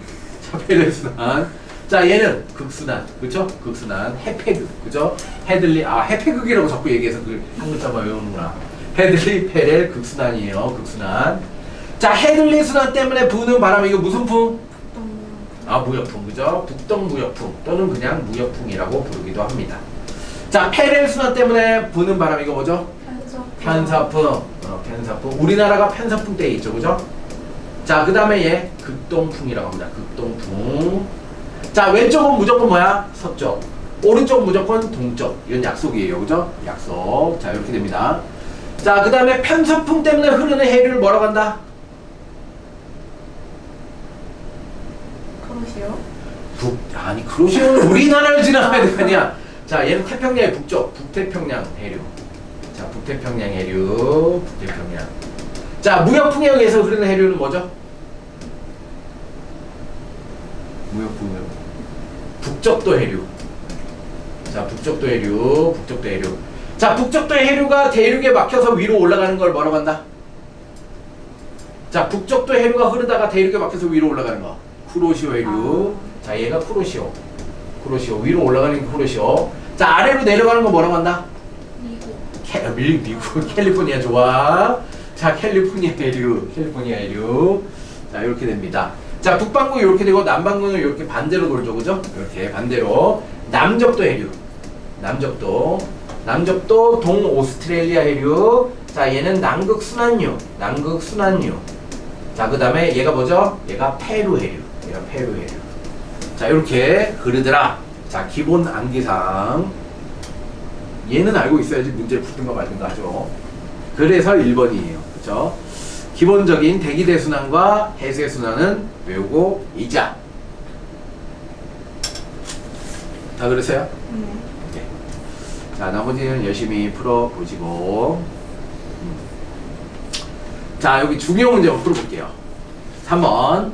자, 페렐 순환. 자, 얘는 극순환. 그쵸? 극순환. 해패극. 그죠? 해패극이라고 자꾸 얘기해서 그 한 글자만 외우는구나. 헤들리, 페렐, 극순환이에요. 극순환. 자, 헤들리 순환 때문에 부는 바람, 이거 무슨 풍? 무역풍, 그죠? 북동무역풍 또는 그냥 무역풍이라고 부르기도 합니다. 자, 페렐 순환 때문에 부는 바람, 이거 뭐죠? 편서풍. 우리나라가 편서풍 때 있죠, 그죠? 자, 그 다음에 얘 극동풍이라고 합니다. 극동풍. 자, 왼쪽은 무조건 뭐야? 서쪽. 오른쪽은 무조건 동쪽. 이건 약속이에요, 그죠? 약속. 자, 이렇게 됩니다. 자, 그 다음에 편서풍 때문에 흐르는 해류를 뭐라고 한다? 크로시오는 우리나라를 지나가야 될 거 아니야. 자, 얘는 태평양의 북쪽, 북태평양 해류. 자, 북태평양 해류, 북태평양. 자, 무역풍에 의해서 흐르는 해류는 뭐죠? 무역풍. 북적도 해류. 자, 북적도 해류, 북적도 해류. 자, 북적도 해류가 대륙에 막혀서 위로 올라가는 걸 뭐라고 한다? 자, 북적도 해류가 흐르다가 대륙에 막혀서 위로 올라가는 거. 쿠로시오 해류. 자, 얘가 쿠로시오. 쿠로시오. 위로 올라가는 게 쿠로시오. 자, 아래로 내려가는 거 뭐라고 한다? 미국. 캘리포니아 좋아. 자, 캘리포니아 해류. 캘리포니아 해류. 자, 이렇게 됩니다. 자, 북반구 이렇게 되고 남반구는 이렇게 반대로 돌죠. 그죠? 이렇게 반대로. 남적도 해류. 남적도 동오스트레일리아 해류. 자, 얘는 남극 순환류. 자, 그 다음에 얘가 뭐죠? 얘가 페루 해류. 자, 이렇게 흐르더라. 자, 기본 암기사항. 얘는 알고 있어야지 문제를 풀든가 말든가 하죠. 그래서 1번이에요. 그쵸? 기본적인 대기대순환과 해수의순환은 외우고 이자. 다 그러세요? 오케이. 자, 나머지는 열심히 풀어보시고. 자, 여기 중요 문제 한번 풀어볼게요. 3번.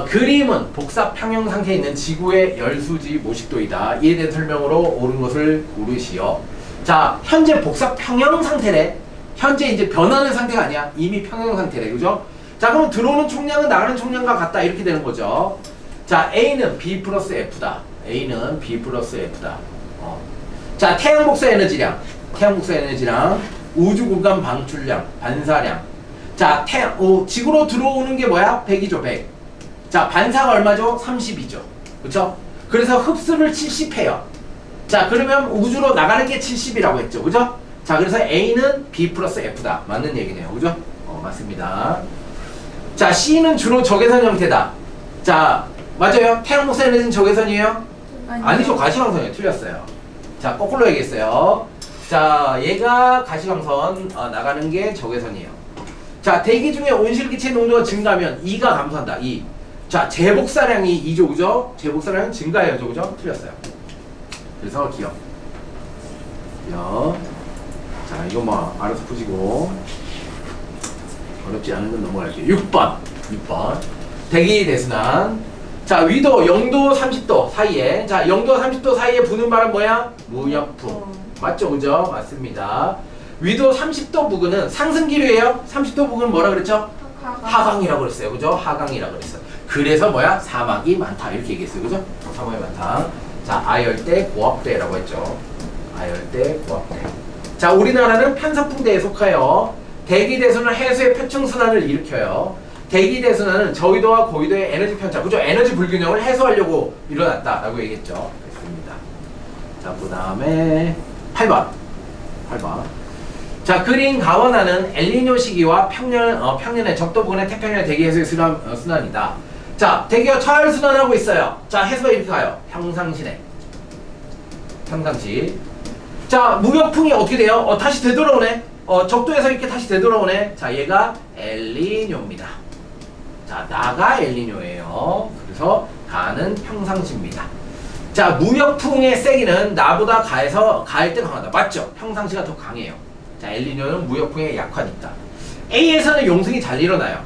그림은 복사 평형 상태에 있는 지구의 열수지 모식도이다. 이에 대한 설명으로 옳은 것을 고르시오. 자, 현재 복사 평형 상태래. 현재 이제 변하는 상태가 아니야. 이미 평형 상태래. 그죠? 자, 그럼 들어오는 총량은 나가는 총량과 같다. 이렇게 되는 거죠. 자, A는 B 플러스 F다. 자, 태양 복사 에너지량. 우주 공간 방출량, 반사량. 자, 지구로 들어오는 게 뭐야? 100이죠, 100. 자, 반사가 얼마죠? 30이죠. 그쵸? 그래서 흡수를 70해요. 자, 그러면 우주로 나가는 게 70이라고 했죠. 그죠? 자, 그래서 A는 B 플러스 F다. 맞는 얘기네요. 그죠? 맞습니다. 자, C는 주로 적외선 형태다. 자, 맞아요. 태양 복사 에너지는 적외선이에요? 아니죠. 가시광선이에요. 틀렸어요. 자, 거꾸로 얘기했어요. 자, 얘가 가시광선 나가는 게 적외선이에요. 자, 대기 중에 온실기체 농도가 증가하면 2가 감소한다. 2. 자, 재복사량이 2죠. 그죠? 재복사량은 증가해야죠. 그죠? 틀렸어요. 그래서 기억. 자, 이거 뭐 알아서 푸시고. 어렵지 않은 건 넘어갈게요. 6번. 대기 대순환. 자, 위도 0도 30도 사이에. 자, 0도 30도 사이에 부는 바람 뭐야? 무역풍. 맞죠? 그죠? 맞습니다. 위도 30도 부근은 상승기류예요. 30도 부근은 뭐라 그랬죠? 하강이라고 그랬어요. 그죠? 하강이라고 그랬어요. 그래서 뭐야? 사막이 많다. 이렇게 얘기했어요. 그죠? 사막이 많다. 자, 아열대 고압대라고 했죠. 아열대 고압대. 자, 우리나라는 편서풍대에 속하여 대기대순환 해수의 표층순환을 일으켜요. 대기대순환은 저위도와 고위도의 에너지 편차, 그죠? 에너지 불균형을 해소하려고 일어났다라고 얘기했죠. 됐습니다. 자, 그 다음에 8번. 자, 그린 가원하는 엘니뇨 시기와 평년의 적도 부근의 태평양 대기 해수의 순환이다. 자, 대기가 차열순환하고 있어요. 자, 해수가 이렇게 가요. 평상시네. 자, 무역풍이 어떻게 돼요? 다시 되돌아오네. 적도에서 이렇게 다시 되돌아오네. 자, 얘가 엘니뇨입니다. 자, 나가 엘니뇨예요. 그래서 가는 평상시입니다. 자, 무역풍의 세기는 나보다 가할 때 강하다. 맞죠? 평상시가 더 강해요. 자, 엘니뇨는 무역풍의 약화니까. A에서는 용승이 잘 일어나요.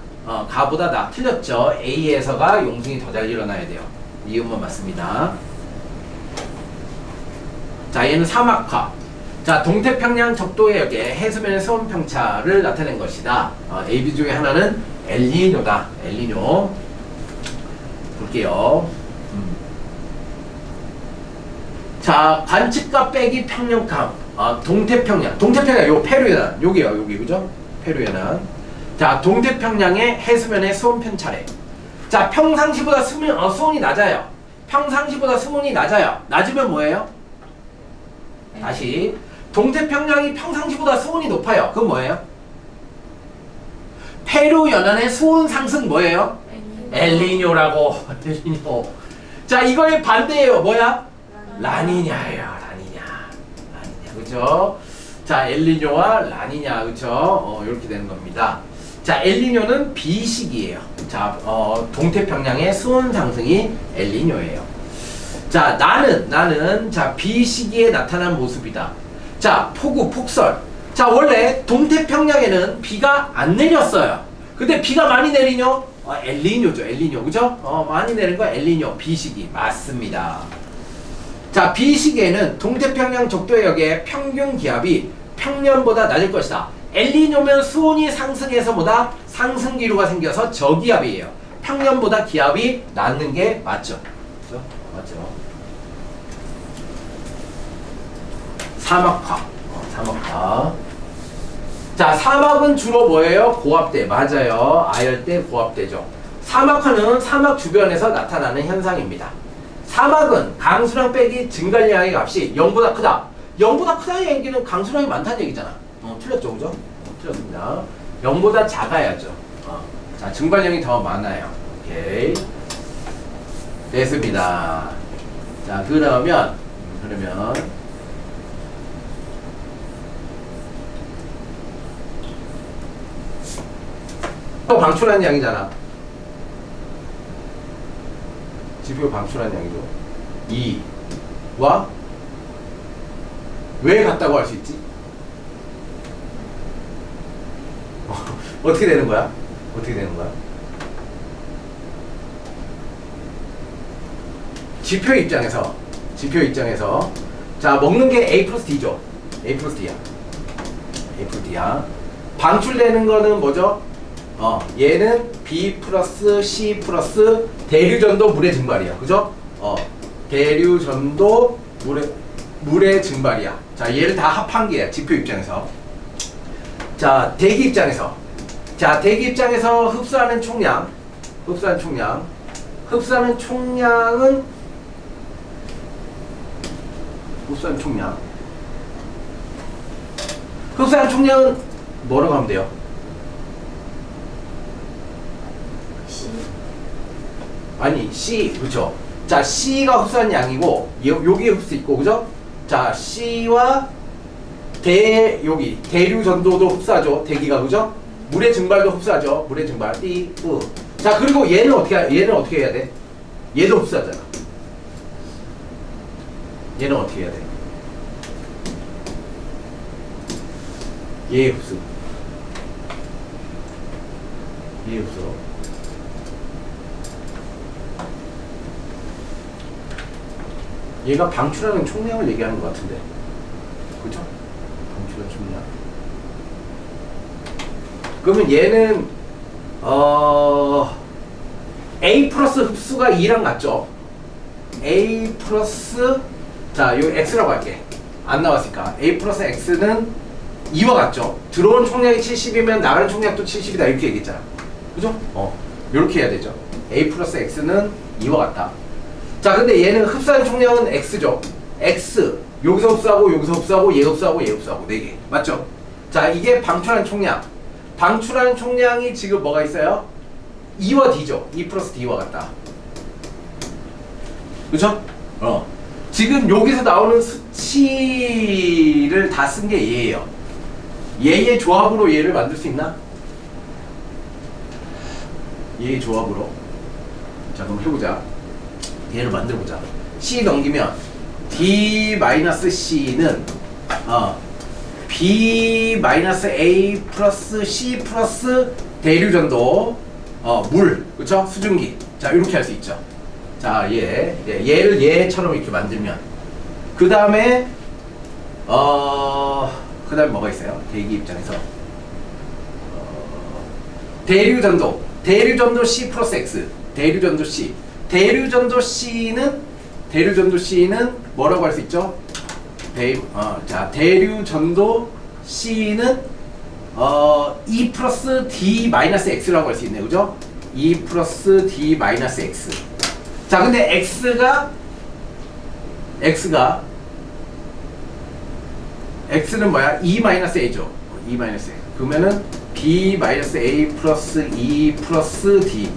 가보다 나. 틀렸죠? A에서가 용승이 더 잘 일어나야 돼요. 이음만 맞습니다. 자, 얘는 사막화. 자, 동태평양 적도 해역의 해수면의 수온 평차를 나타낸 것이다. A, B 중에 하나는 엘니뇨다. 엘니뇨. 볼게요. 자, 관측과 빼기 평년감. 동태평양. 동태평양, 요 페루연안. 여기요, 여기, 그죠? 페루연안. 자, 동태평양의 해수면의 수온 편차래. 자, 평상시보다 수온이 낮아요. 평상시보다 수온이 낮아요. 낮으면 뭐예요? 다시. 동태평양이 평상시보다 수온이 높아요. 그건 뭐예요? 페루 연안의 수온 상승 뭐예요? 엘니뇨라고. 엘니뇨. 자, 이거의 반대예요. 뭐야? 라니냐예요. 라니냐. 그죠? 자, 엘니뇨와 라니냐. 그죠? 이렇게 되는 겁니다. 자, 엘니뇨는 비시기예요. 자, 동태평양의 수온 상승이 엘니뇨예요. 자, 나는 자, 비시기에 나타난 모습이다. 자, 폭우, 폭설. 자, 원래 동태평양에는 비가 안 내렸어요. 근데 비가 많이 내리뇨? 엘니뇨죠. 엘니뇨. 그죠? 많이 내린 거 엘니뇨. B시기. 맞습니다. 자, B시기에는 동태평양 적도역의 평균 기압이 평년보다 낮을 것이다. 엘니뇨면 수온이 상승해서 뭐다? 상승 기류가 생겨서 저기압이에요. 평년보다 기압이 낮는 게 맞죠. 그죠? 맞죠. 사막화. 사막화. 자, 사막은 주로 뭐예요? 고압대. 맞아요. 아열대, 고압대죠. 사막화는 사막 주변에서 나타나는 현상입니다. 사막은 강수량 빼기 증발량의 값이 0보다 크다. 0보다 크다는 얘기는 강수량이 많다는 얘기잖아. 틀렸죠, 그죠? 틀렸습니다. 0보다 작아야죠. 자, 증발량이 더 많아요. 오케이. 됐습니다. 자, 그러면 방출하는 양이잖아. 지표 방출하는 양이죠. 2와 왜 같다고 할 수 있지? 어떻게 되는 거야? 어떻게 되는 거야? 지표 입장에서 자, 먹는 게 A 플러스 D죠. A 플러스 D야. A 플러스 D야. 방출되는 거는 뭐죠? 얘는 B 플러스 C 플러스 대류전도 물의 증발이야. 그죠? 대류전도 물의 증발이야. 자, 얘를 다 합한 게야. 지표 입장에서. 자, 대기 입장에서. 자, 대기 입장에서 흡수하는 총량은 뭐라고 하면 돼요? 아니, C, 그렇죠. 자, C가 흡수한 양이고 여기 흡수 있고, 그죠? 자, C와 대류 전도도 흡수하죠. 대기가, 그죠? 물의 증발도 흡수하죠. 물의 증발. D, U. 자, 그리고 얘는 어떻게 해야 돼? 얘도 흡수하잖아. 얘는 어떻게 해야 돼? 얘 흡수. 얘가 방출하는 총량을 얘기하는 것 같은데, 그죠? 방출하는 총량. 그러면 얘는 A 플러스 흡수가 2랑 같죠? A 플러스, 자, 요 X라고 할게. 안 나왔으니까 A 플러스 X는 2와 같죠? 들어온 총량이 70이면 나가는 총량도 70이다 이렇게 얘기했잖아. 그죠? 요렇게 해야 되죠. A 플러스 X는 2와 같다. 자, 근데 얘는 흡수한 총량은 X죠. X. 여기서 흡수하고, 얘 흡수하고, 얘 흡수하고, 4개. 맞죠? 자, 이게 방출한 총량. 방출한 총량이 지금 뭐가 있어요? 2와 D죠. 2 플러스 D와 같다. 그쵸? 지금 여기서 나오는 수치를 다 쓴 게 얘예요. 얘의 조합으로 얘를 만들 수 있나? 얘의 조합으로. 자, 그럼 해보자. 얘를 만들어보자. C 넘기면 D-C는 B-A 플러스 C 플러스 대류전도 물, 그쵸? 수증기. 자, 이렇게 할 수 있죠. 자, 얘를 얘처럼 이렇게 만들면 그 다음에 뭐가 있어요? 대기 입장에서 대류전도 C 플러스 X. 대류전도 C. 대류전도 C는 뭐라고 할 수 있죠? 자, 대류전도 C는 E 플러스 D 마이너스 X라고 할 수 있네요. 그죠? E 플러스 D 마이너스 X. 자, 근데 X는 뭐야? E 마이너스 A죠. E 마이너스 A. 그러면은 B 마이너스 A 플러스 E 플러스 D.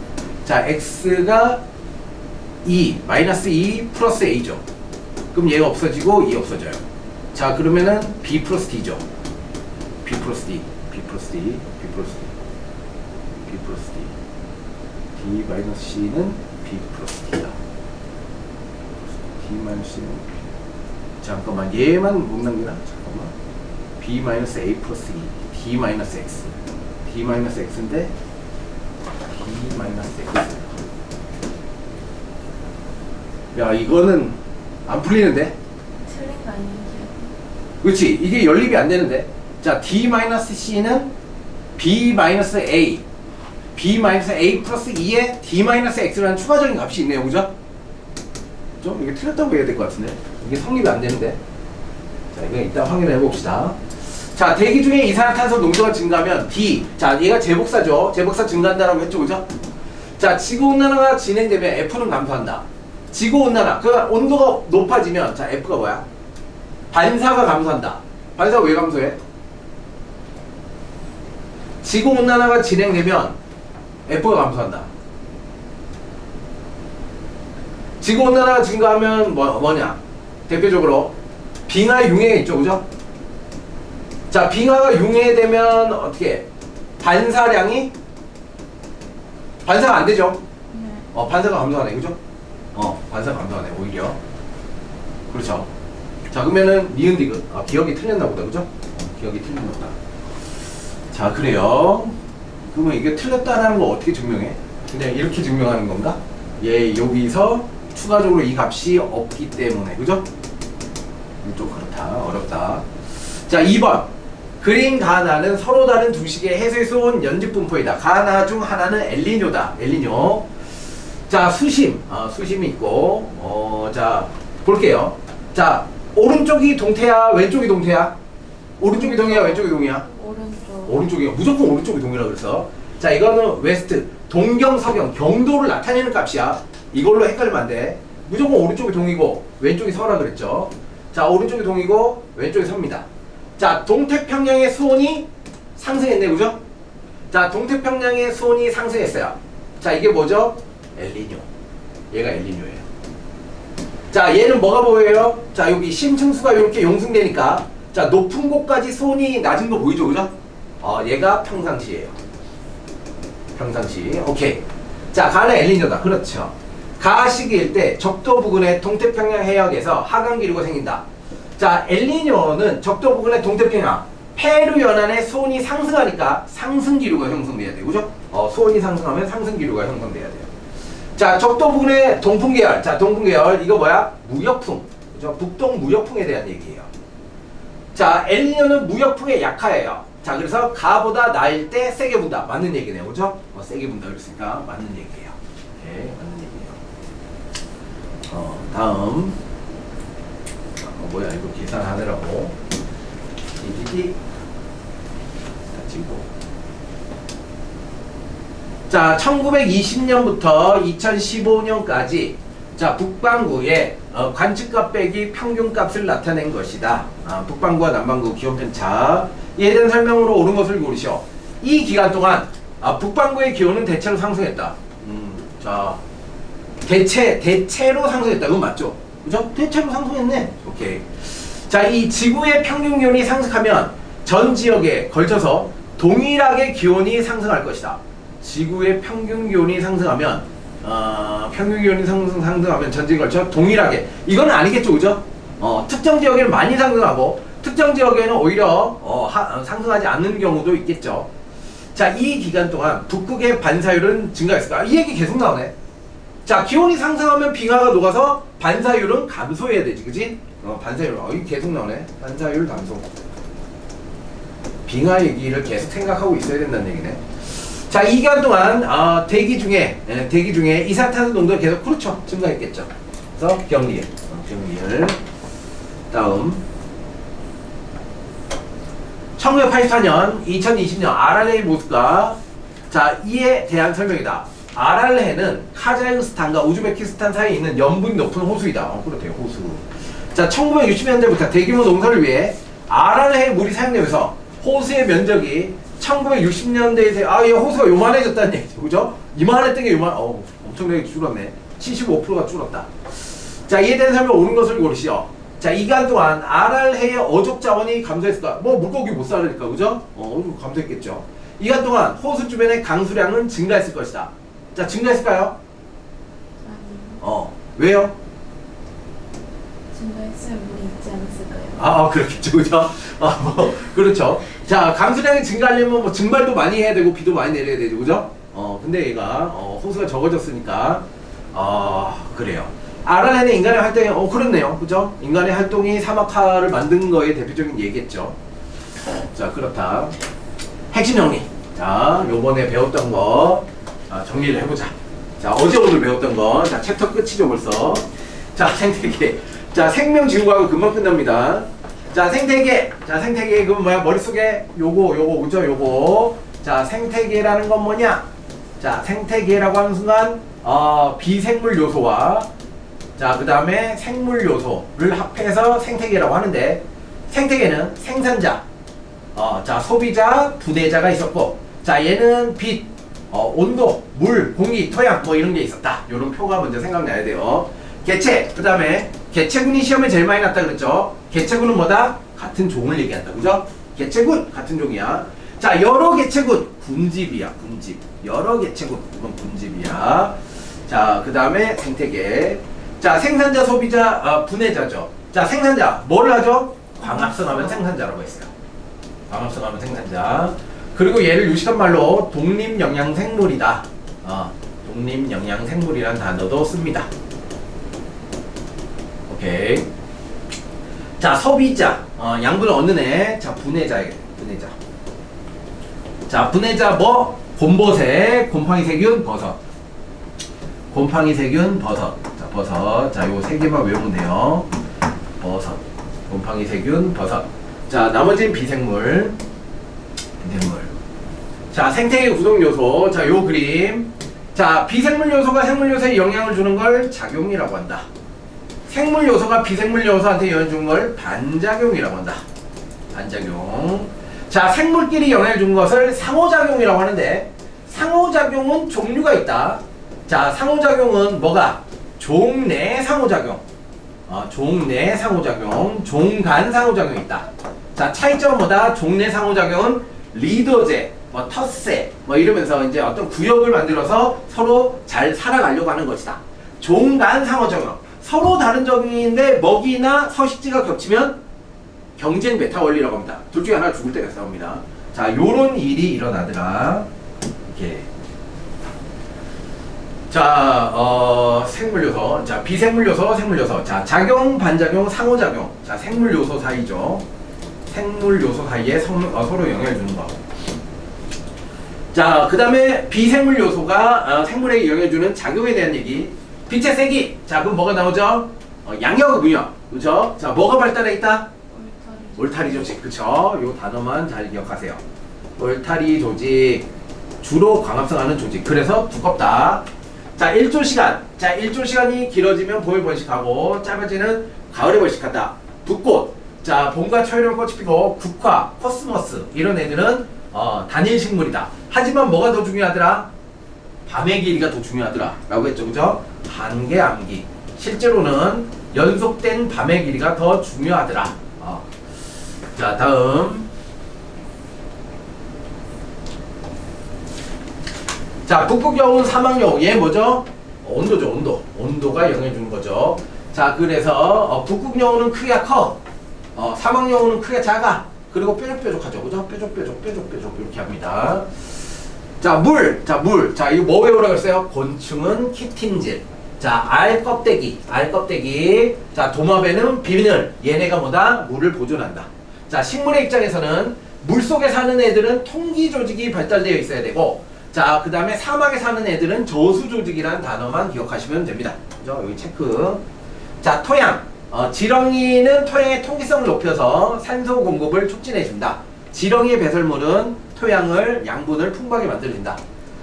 자, X가 마이너스 2 플러스 A죠. 그럼 얘가 없어지고 E 없어져요. 자, 그러면은 B 플러스 D죠. B 플러스 D. D 마이너스 C는 B 플러스 D다. D 마이너스 C는 잠깐만, 얘만 못 남기나? 잠깐만. B 마이너스 A 플러스 E. D 마이너스 X. D 마이너스 X인데 B 마이너스 X. 야, 이거는 안 풀리는데? 틀린 거 아니에요? 그렇지, 이게 연립이 안 되는데. 자, D-C는 B-A B-A 플러스 2에 D-X라는 추가적인 값이 있네요, 그죠? 좀 이게 틀렸다고 해야 될 것 같은데 이게 성립이 안 되는데. 자, 이거 이따 확인해 봅시다. 자, 대기 중에 이산화탄소 농도가 증가하면 D. 자, 얘가 제복사죠. 제복사 증가한다라고 했죠, 그죠? 자, 지구온난화가 진행되면 F는 감소한다. 지구온난화, 그 온도가 높아지면, 자, F가 뭐야? 반사가 감소한다. 반사가 왜 감소해? 지구온난화가 진행되면 F가 감소한다. 지구온난화가 증가하면 뭐냐? 대표적으로 빙하 융해가 있죠, 그죠? 자, 빙하가 융해되면 어떻게 해? 반사가 안 되죠? 네. 반사가 감소하네, 그죠? 반사가 감소하네, 오히려. 그렇죠. 자, 그러면은 니은 디귿. 기억이 틀렸나 보다, 그죠? 기억이 틀렸나 보다. 자, 그래요. 그러면 이게 틀렸다라는 거 어떻게 증명해? 그냥 이렇게 증명하는 건가? 예, 여기서 추가적으로 이 값이 없기 때문에, 그죠? 좀 그렇다, 어렵다. 자, 2번. 그린 가나는 서로 다른 두 식의 해수에서 온 연직 분포이다. 가나 중 하나는 엘니뇨다. 엘니뇨. 자, 수심이 있고, 자, 볼게요. 자, 오른쪽이 동태야, 왼쪽이 동태야? 오른쪽이 동이야, 왼쪽이 동이야? 오른쪽. 오른쪽이요. 무조건 오른쪽이 동이라 그랬어. 자, 이거는 웨스트, 동경, 서경, 경도를 나타내는 값이야. 이걸로 헷갈리면 안 돼. 무조건 오른쪽이 동이고 왼쪽이 서라 그랬죠. 자, 오른쪽이 동이고 왼쪽이 서입니다. 자, 동태평양의 수온이 상승했네, 그죠? 자, 동태평양의 수온이 상승했어요. 자, 이게 뭐죠? 엘니뇨. 얘가 엘니뇨예요. 자, 얘는 뭐가 보여요? 자, 여기 심층수가 이렇게 용승되니까, 자, 높은 곳까지 수온이 낮은 거 보이죠, 그죠? 얘가 평상시예요. 평상시. 오케이. 자, 가는 엘니뇨다. 그렇죠. 가시기일 때 적도 부근의 동태평양 해역에서 하강 기류가 생긴다. 자, 엘니뇨는 적도 부근의 동태평양 페루 연안의 수온이 상승하니까 상승 기류가 형성돼야 돼요, 그죠? 수온이 상승하면 상승 기류가 형성돼야 돼요. 자, 적도 부근의 동풍 계열. 자, 동풍 계열 이거 뭐야? 무역풍. 그죠? 북동 무역풍에 대한 얘기예요. 자, 엘니뇨는 무역풍에 약하예요. 자, 그래서 가보다 나일 때 세게 분다. 맞는 얘기네요, 그죠? 세게 분다 그랬으니까 맞는 얘기예요. 네, 맞는 얘기예요. 다음. 뭐야, 이거 계산하느라고. 디디디. 다치고. 자, 1920년부터 2015년까지 자, 북반구의 관측값 빼기 평균값을 나타낸 것이다. 북반구와 남반구 기온편차. 이에 대한 설명으로 옳은 것을 고르시오. 이 기간 동안 북반구의 기온은 대체로 상승했다. 자, 대체로 상승했다. 그건 맞죠? 그죠? 대체로 상승했네. 오케이. 자, 이 지구의 평균 기온이 상승하면 전 지역에 걸쳐서 동일하게 기온이 상승할 것이다. 지구의 평균 기온이 상승하면 평균 기온이 상승하면 전 지역에 걸쳐 동일하게. 이건 아니겠죠, 그죠? 특정 지역에는 많이 상승하고 특정 지역에는 오히려 상승하지 않는 경우도 있겠죠. 자, 이 기간 동안 북극의 반사율은 증가했을까? 이 얘기 계속 나오네. 자, 기온이 상승하면 빙하가 녹아서 반사율은 감소해야 되지, 그지? 반사율, 이거 계속 나오네. 반사율 감소. 빙하 얘기를 계속 생각하고 있어야 된다는 얘기네. 자, 이 기간 동안 대기 중에 이산화탄소 농도가 계속 그렇죠, 증가했겠죠. 그래서 경리을. 다음 1984년, 2020년 RRA 모습과 자, 이에 대한 설명이다. RR해는 카자흐스탄과 우즈베키스탄 사이에 있는 염분이 높은 호수이다. 그렇대요, 호수. 자, 1960년대부터 대규모 농사를 위해 RR해 물이 사용되면서 호수의 면적이 1960년대에 이 호수가 요만해졌다는 얘기죠, 그죠? 이만했던 게 엄청나게 줄었네. 75%가 줄었다. 자, 이에 대한 설명 옳은 것을 고르시오. 자, 이 기간 동안 RR해의 어족 자원이 감소했을까? 물고기 못 살으니까, 그죠? 감소했겠죠. 이 기간 동안 호수 주변의 강수량은 증가했을 것이다. 자, 증가했을까요? 아니요. 왜요? 증가했으면 물이 있지 않았을까요? 그렇겠죠, 그죠? 그렇죠. 자, 강수량이 증가하려면 증발도 많이 해야 되고 비도 많이 내려야 되죠, 그죠? 근데 얘가 호수가 적어졌으니까 그래요. RNN의 인간의 활동이 그렇네요. 그죠? 인간의 활동이 사막화를 만든 거에 대표적인 예겠죠. 자, 그렇다. 핵심 정리. 자, 요번에 배웠던 거 정리를 해보자. 자, 어제 오늘 배웠던 거. 자, 챕터 끝이죠 벌써. 자, 생태계. 자, 생명지구과학은 금방 끝납니다. 자, 생태계. 자, 생태계 그건 뭐야? 머릿속에 요거 그죠? 요거. 자, 생태계라는 건 뭐냐? 자, 생태계라고 하는 순간 비생물 요소와 자, 그 다음에 생물 요소를 합해서 생태계라고 하는데, 생태계는 생산자, 자, 소비자, 분해자가 있었고, 자, 얘는 빛, 온도, 물, 공기, 토양 뭐 이런 게 있었다. 요런 표가 먼저 생각나야 돼요. 개체, 그 다음에 개체군이 시험에 제일 많이 났다 그랬죠. 개체군은 뭐다? 같은 종을 얘기한다. 그죠? 개체군 같은 종이야. 자, 여러 개체군 군집이야. 군집. 여러 개체군 이건 군집이야. 자, 그 다음에 생태계. 자, 생산자, 소비자, 분해자죠. 자, 생산자 뭘 하죠? 광합성하면 생산자라고 했어요. 광합성하면 생산자. 그리고 얘를 유식한 말로 독립영양생물이다. 독립영양생물이라는 단어도 씁니다. 오케이. 자, 소비자. 양분을 얻는 애. 자, 분해자에게. 분해자. 자, 분해자 뭐? 곰보새, 곰팡이 세균, 버섯. 곰팡이 세균, 버섯. 자, 버섯. 자, 요 세 개만 외우면 돼요. 버섯. 곰팡이 세균, 버섯. 자, 나머지는 비생물. 비생물. 자, 생태계 구성 요소. 자, 요 그림. 자, 비생물 요소가 생물 요소에 영향을 주는 걸 작용이라고 한다. 생물 요소가 비생물 요소한테 영향을 주는 걸 반작용이라고 한다. 반작용. 자, 생물끼리 영향을 주는 것을 상호작용이라고 하는데, 상호작용은 종류가 있다. 자, 상호작용은 뭐가? 종 내 상호작용. 종 내 상호작용, 종 간 상호작용이 있다. 자, 차이점은 뭐다? 종 내 상호작용은 리더제, 뭐 텃세, 뭐 이러면서 이제 어떤 구역을 만들어서 서로 잘 살아가려고 하는 것이다. 종 간 상호작용. 서로 다른 적인데 먹이나 서식지가 겹치면 경쟁 메타 원리라고 합니다. 둘 중에 하나 죽을 때가 나옵니다. 자, 요런 일이 일어나더라. 이렇게. 자, 생물 요소. 자, 비생물 요소, 생물 요소. 자, 작용, 반작용, 상호작용. 자, 생물 요소 사이죠. 생물 요소 사이에 서로 영향을 주는 거. 자, 그 다음에 비생물 요소가 생물에게 영향을 주는 작용에 대한 얘기. 빛의 세기. 자, 그럼 뭐가 나오죠? 양력 무역. 그죠? 자, 뭐가 발달해 있다? 울타리 조직. 그쵸? 요 단어만 잘 기억하세요. 울타리 조직. 주로 광합성하는 조직. 그래서 두껍다. 자, 일조 시간. 자, 일조 시간이 길어지면 봄에 번식하고 짧아지는 가을에 번식한다. 붓꽃. 자, 봄과 초여름 꽃이 피고 국화, 코스모스 이런 애들은 단일 식물이다. 하지만 뭐가 더 중요하더라? 밤의 길이가 더 중요하더라 라고 했죠. 그죠? 한계, 암기. 실제로는 연속된 밤의 길이가 더 중요하더라. 자, 다음. 자, 북극여운, 사막여운. 얘 뭐죠? 온도죠, 온도. 온도가 영향을 주는 거죠. 자, 그래서 북극여운은 크기가 커. 사막여운은 크기가 작아. 그리고 뾰족뾰족하죠. 그죠? 뾰족뾰족 이렇게 합니다. 자, 물. 자, 물. 자, 이거 뭐 외우라고 했어요? 곤충은 키틴질. 자, 알 껍데기. 자, 도마뱀은 비늘. 얘네가 뭐다? 물을 보존한다. 자, 식물의 입장에서는 물속에 사는 애들은 통기 조직이 발달되어 있어야 되고, 자, 그 다음에 사막에 사는 애들은 저수 조직이라는 단어만 기억하시면 됩니다. 그죠? 여기 체크. 자, 토양. 지렁이는 토양의 통기성을 높여서 산소 공급을 촉진해준다. 지렁이의 배설물은 토양을 양분을 풍부하게 만들어준다.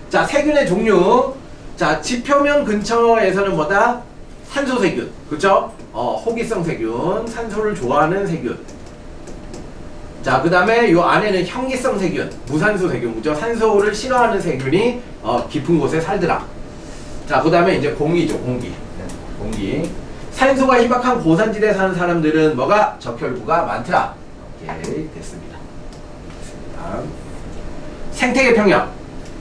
자, 세균의 종류. 자, 지표면 근처에서는 뭐다? 산소세균. 그쵸? 호기성 세균. 산소를 좋아하는 세균. 자, 그 다음에 요 안에는 형기성 세균. 무산소 세균. 그죠? 산소를 싫어하는 세균이 깊은 곳에 살더라. 자, 그 다음에 이제 공기죠. 공기. 산소가 희박한 고산지대에 사는 사람들은 뭐가? 적혈구가 많더라. 오케이, 됐습니다. 생태계 평형.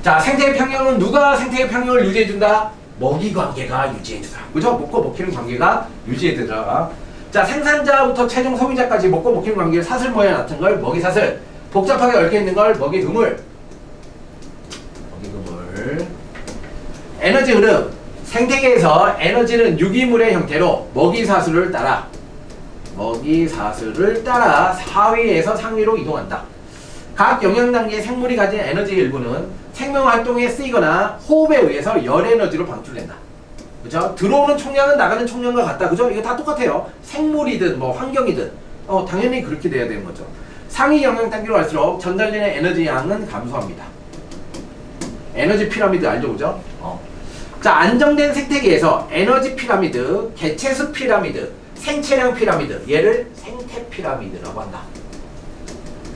자, 생태계 평형은 누가 생태계 평형을 유지해준다? 먹이 관계가 유지해주더라. 그죠? 먹고 먹히는 관계가 유지해주더라. 자, 생산자부터 최종 소비자까지 먹고 먹히는 관계를 사슬 모양에 나타낸 걸 먹이 사슬. 복잡하게 얽혀있는 걸 먹이 그물. 먹이 그물. 에너지 흐름. 생태계에서 에너지는 유기물의 형태로 먹이사슬을 따라 하위에서 상위로 이동한다. 각 영양단계의 생물이 가진 에너지의 일부는 생명활동에 쓰이거나 호흡에 의해서 열에너지로 방출된다. 그죠? 들어오는 총량은 나가는 총량과 같다. 그죠? 이거 다 똑같아요. 생물이든 뭐 환경이든 당연히 그렇게 돼야 되는 거죠. 상위 영양단계로 갈수록 전달되는 에너지 양은 감소합니다. 에너지 피라미드 알죠? 그죠? 자, 안정된 생태계에서 에너지 피라미드, 개체수 피라미드, 생체량 피라미드, 얘를 생태 피라미드라고 한다.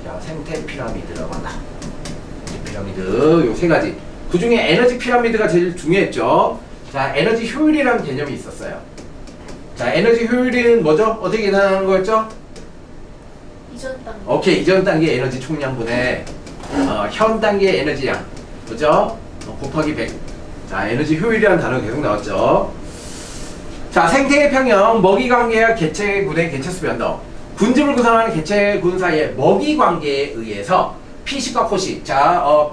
자, 생태 피라미드라고 한다. 피라미드 요 세 가지. 그 중에 에너지 피라미드가 제일 중요했죠. 자, 에너지 효율이라는 개념이 있었어요. 자, 에너지 효율은 뭐죠? 어떻게 계산하는 거였죠? 이전 단계. 오케이, 이전 단계 에너지 총량분의 현 단계 에너지량, 그죠? 곱하기 100. 자, 에너지 효율이라는 단어가 계속 나왔죠. 자, 생태계 평형, 먹이 관계와 개체군의 개체수 변동. 군집을 구성하는 개체군 사이의 먹이 관계에 의해서 피식과 포식. 자,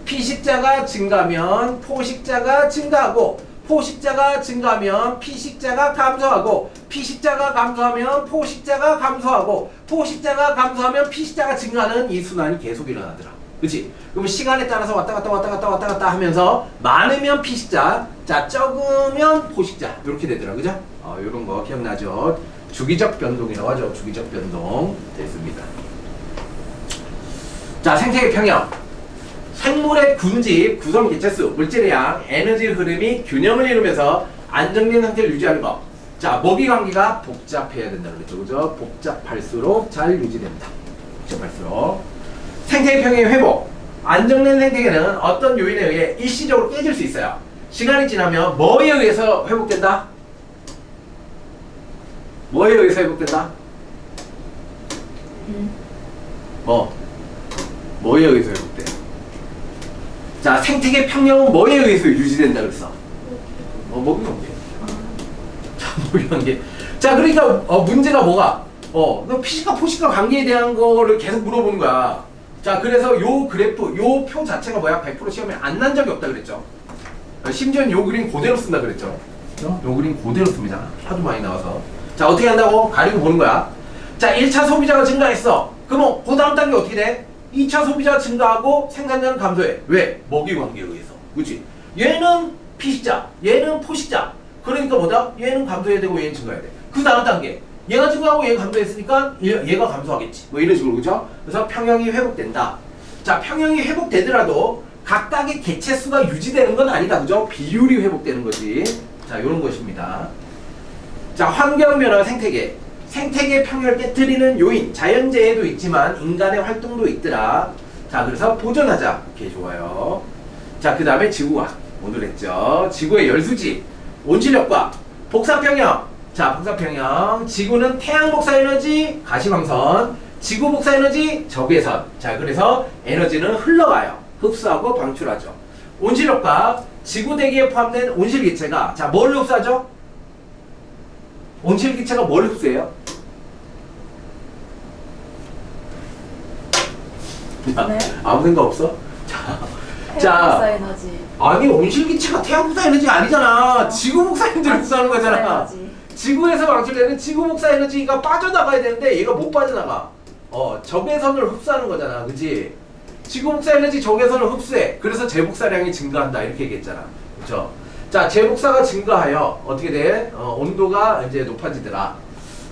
피식자가 증가하면 포식자가 증가하고, 포식자가 증가하면 피식자가 감소하고, 피식자가 감소하면 포식자가 감소하고, 포식자가 감소하면 피식자가 증가하는 이 순환이 계속 일어나더라. 그치? 그럼 시간에 따라서 왔다 갔다 하면서 많으면 피식자, 자, 적으면 포식자. 이렇게 되더라. 그죠? 요런 거 기억나죠? 주기적 변동이라고 하죠. 주기적 변동. 됐습니다. 자, 생태계 평형. 생물의 군집, 구성 개체수, 물질의 양, 에너지 흐름이 균형을 이루면서 안정된 상태를 유지하는 것. 자, 먹이 관계가 복잡해야 된다 그랬죠. 그죠? 복잡할수록 잘 유지됩니다. 복잡할수록. 생태계 평형의 회복. 안정된 생태계는 어떤 요인에 의해 일시적으로 깨질 수 있어요. 시간이 지나면 뭐에 의해서 회복된다? 뭐에 의해서 회복된다? 뭐에 의해서 회복돼? 자, 생태계 평형은 뭐에 의해서 유지된다 그랬어? 먹이 관계. 자, 먹이 관계. 자, 그러니까 문제가 뭐가? 너 피식과 포식과 관계에 대한 거를 계속 물어보는 거야. 자, 그래서 요 그래프, 요 표 자체가 뭐야? 100% 시험에 안 난 적이 없다 그랬죠. 심지어는 요 그림 그대로 쓴다 그랬죠. 요 그림 그대로 씁니다. 하도 많이 나와서. 자, 어떻게 한다고? 가리고 보는 거야. 자, 1차 소비자가 증가했어. 그럼 그 다음 단계 어떻게 돼? 2차 소비자가 증가하고 생산량은 감소해. 왜? 먹이 관계에 의해서. 그치? 얘는 피식자, 얘는 포식자. 그러니까 뭐다? 얘는 감소해야 되고 얘는 증가해야 돼. 그 다음 단계. 얘가 증가하고 얘가 감소했으니까 얘가 감소하겠지. 뭐 이런 식으로. 그죠? 그래서 평형이 회복된다. 자, 평형이 회복되더라도 각각의 개체수가 유지되는 건 아니다. 그죠? 비율이 회복되는 거지. 자, 요런 것입니다. 자, 환경변화 생태계. 생태계 평형을 깨트리는 요인, 자연재해도 있지만 인간의 활동도 있더라. 자, 그래서 보존하자. 오케이, 좋아요. 자, 그 다음에 지구과학. 오늘 했죠. 지구의 열수지, 온실력과 복사평형. 자, 복사평형. 지구는 태양 복사에너지, 가시광선. 지구 복사에너지, 적외선. 자, 그래서 에너지는 흘러가요. 흡수하고 방출하죠. 온실력과 지구 대기에 포함된 온실기체가, 자, 뭘 흡수하죠? 온실기체가 뭘 흡수해요? 네. 아무 생각 없어? 태양 복사 에너지. 아니, 온실기체가 태양 복사 에너지 아니잖아. 지구 복사 에너지를 흡수하는 거잖아. 에너지. 지구에서 방출되는 지구 복사 에너지가 빠져나가야 되는데 얘가 못 빠져나가. 적외선을 흡수하는 거잖아. 그치? 지구 복사 에너지 적외선을 흡수해. 그래서 재복사량이 증가한다. 이렇게 얘기했잖아. 그쵸? 자, 재복사가 증가하여 어떻게 돼? 온도가 이제 높아지더라.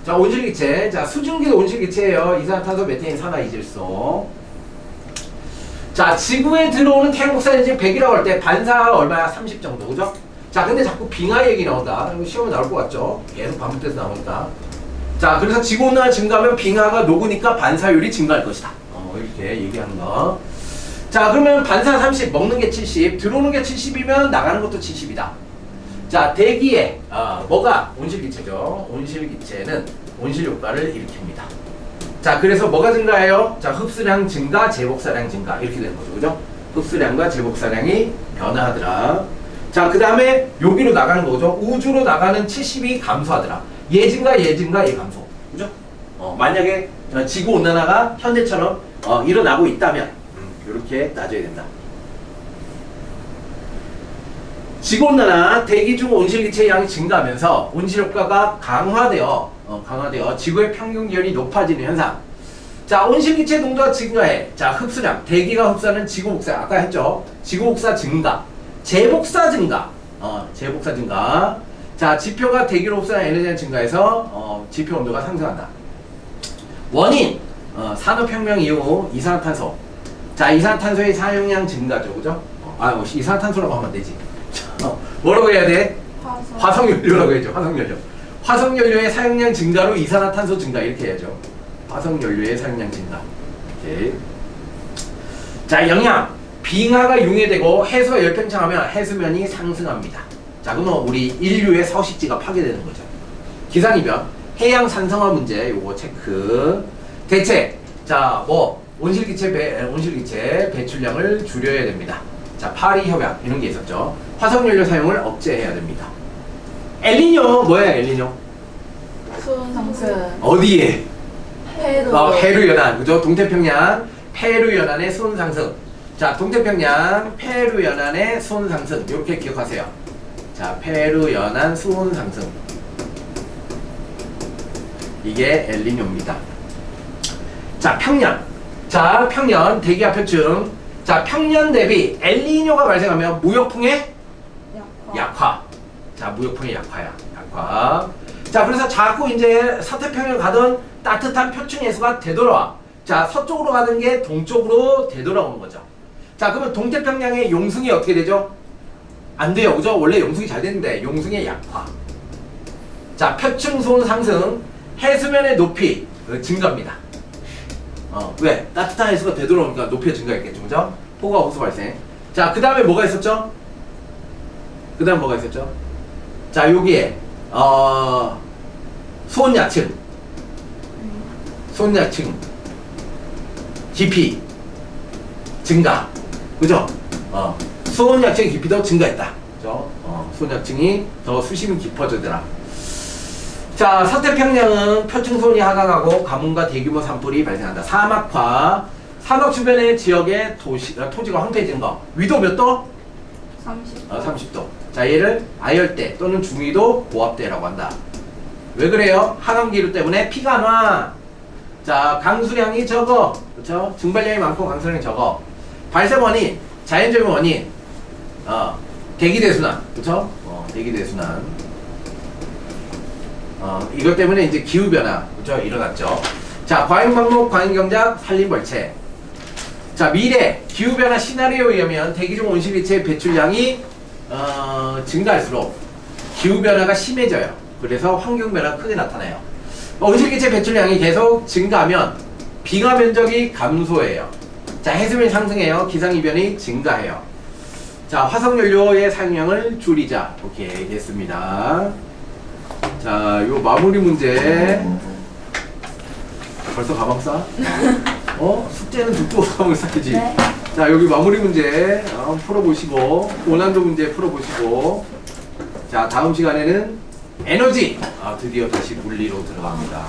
자, 온실기체. 자, 수증기도 온실기체예요. 이산화탄소, 메테인, 산화이질소. 자, 지구에 들어오는 태양 복사 에너지 100이라고 할 때 반사가 얼마야? 30 정도. 그죠? 자, 근데 자꾸 빙하 얘기 나온다. 이거 시험에 나올 것 같죠? 계속 반복돼서 나오니까. 자, 그래서 지구온난화 증가하면 빙하가 녹으니까 반사율이 증가할 것이다. 이렇게 얘기하는 거. 자, 그러면 반사 30, 먹는 게 70, 들어오는 게 70이면 나가는 것도 70이다. 자, 대기에 뭐가? 온실기체죠. 온실기체는 온실 효과를 일으킵니다. 자, 그래서 뭐가 증가해요? 자, 흡수량 증가, 재복사량 증가. 이렇게 되는 거죠. 그죠? 흡수량과 재복사량이 변화하더라. 자, 그 다음에 여기로 나가는 거죠. 우주로 나가는 70이 감소하더라. 얘 증가, 얘 증가, 얘 감소. 그죠? 만약에 지구온난화가 현재처럼 일어나고 있다면 이렇게 따져야 된다. 지구온난화, 대기 중 온실기체 양이 증가하면서 온실효과가 강화되어 지구의 평균 기온이 높아지는 현상. 자, 온실기체 농도가 증가해. 자, 흡수량, 대기가 흡수하는 지구복사, 아까 했죠? 지구복사 증가, 재복사 증가, 재복사 증가. 자, 지표가 대기로 흡수하는 에너지가 증가해서 지표 온도가 상승한다. 원인, 산업혁명 이후 이산화탄소. 자, 이산화탄소의 사용량 증가죠, 그죠? 이산화탄소라고 하면 안 되지. 뭐라고 해야 돼? 화석연료라고 해야죠. 화석연료. 화석연료의 사용량 증가로 이산화탄소 증가 이렇게 해야죠. 화석연료의 사용량 증가. 오케이. 자, 영양. 빙하가 융해되고 해수가 열팽창하면 해수면이 상승합니다. 자, 그러면 우리 인류의 서식지가 파괴되는 거죠. 기상이변, 해양 산성화 문제 요거 체크. 대책. 자, 온실기체 배출량을 줄여야 됩니다. 자, 파리 협약 이런 게 있었죠. 화석연료 사용을 억제해야 됩니다. 엘니뇨 뭐야, 엘니뇨? 수온 상승. 어디에? 해도. 페루 연안, 그죠? 동태평양 페루 연안의 수온 상승. 자, 동태평양 페루 연안의 수온 상승 이렇게 기억하세요. 자, 페루 연안 수온 상승. 이게 엘니뇨입니다. 자, 평년. 자, 평년 대기압 표층. 자, 평년 대비 엘니뇨가 발생하면 무역풍의 약화. 자, 무역풍의 약화야. 약화. 자, 그래서 자꾸 이제 서태평양 가던 따뜻한 표층 해수가 되돌아와. 자, 서쪽으로 가는 게 동쪽으로 되돌아오는 거죠. 자, 그러면 동태평양의 용승이 어떻게 되죠? 안 돼요, 그죠? 원래 용승이 잘 되는데 용승의 약화. 자, 표층 수온 상승, 해수면의 높이 증가합니다. 왜? 따뜻한 해수가 되돌아오니까 높이가 증가했겠죠, 그죠? 폭우와 호수 발생. 자, 그 다음에 뭐가 있었죠? 자, 여기에 수온약층, 깊이 증가, 그죠? 수온약층 깊이도 증가했다, 그죠? 수온약층이 더 수심이 깊어지더라. 자, 서태평양은 표층 수온이 하강하고 가뭄과 대규모 산불이 발생한다. 사막화, 사막 주변의 지역의 토지가 황폐해지는 거. 위도 몇 도? 30도. 30도. 자, 얘를 아열대 또는 중위도 고압대라고 한다. 왜 그래요? 하강기류 때문에 피가 안 와. 자, 강수량이 적어. 그렇죠? 증발량이 많고 강수량이 적어. 발생 원인, 자연적인 원인, 대기대순환. 그렇죠? 대기대순환. 이것 때문에 이제 기후변화, 그죠? 일어났죠. 자, 과잉방목, 과잉경작, 산림벌채. 자, 미래 기후변화 시나리오에 의하면 대기 중 온실기체 배출량이 증가할수록 기후변화가 심해져요. 그래서 환경변화가 크게 나타나요. 온실기체 배출량이 계속 증가하면 빙하 면적이 감소해요. 자, 해수면이 상승해요. 기상이변이 증가해요. 자, 화석연료의 사용량을 줄이자. 오케이, 됐습니다. 자, 요 마무리 문제. 벌써 가방 싸? 숙제는 듣고 가방을 싸야지. 네. 자, 여기 마무리 문제 풀어보시고, 고난도 문제 풀어보시고. 자, 다음 시간에는 에너지. 드디어 다시 물리로 들어갑니다.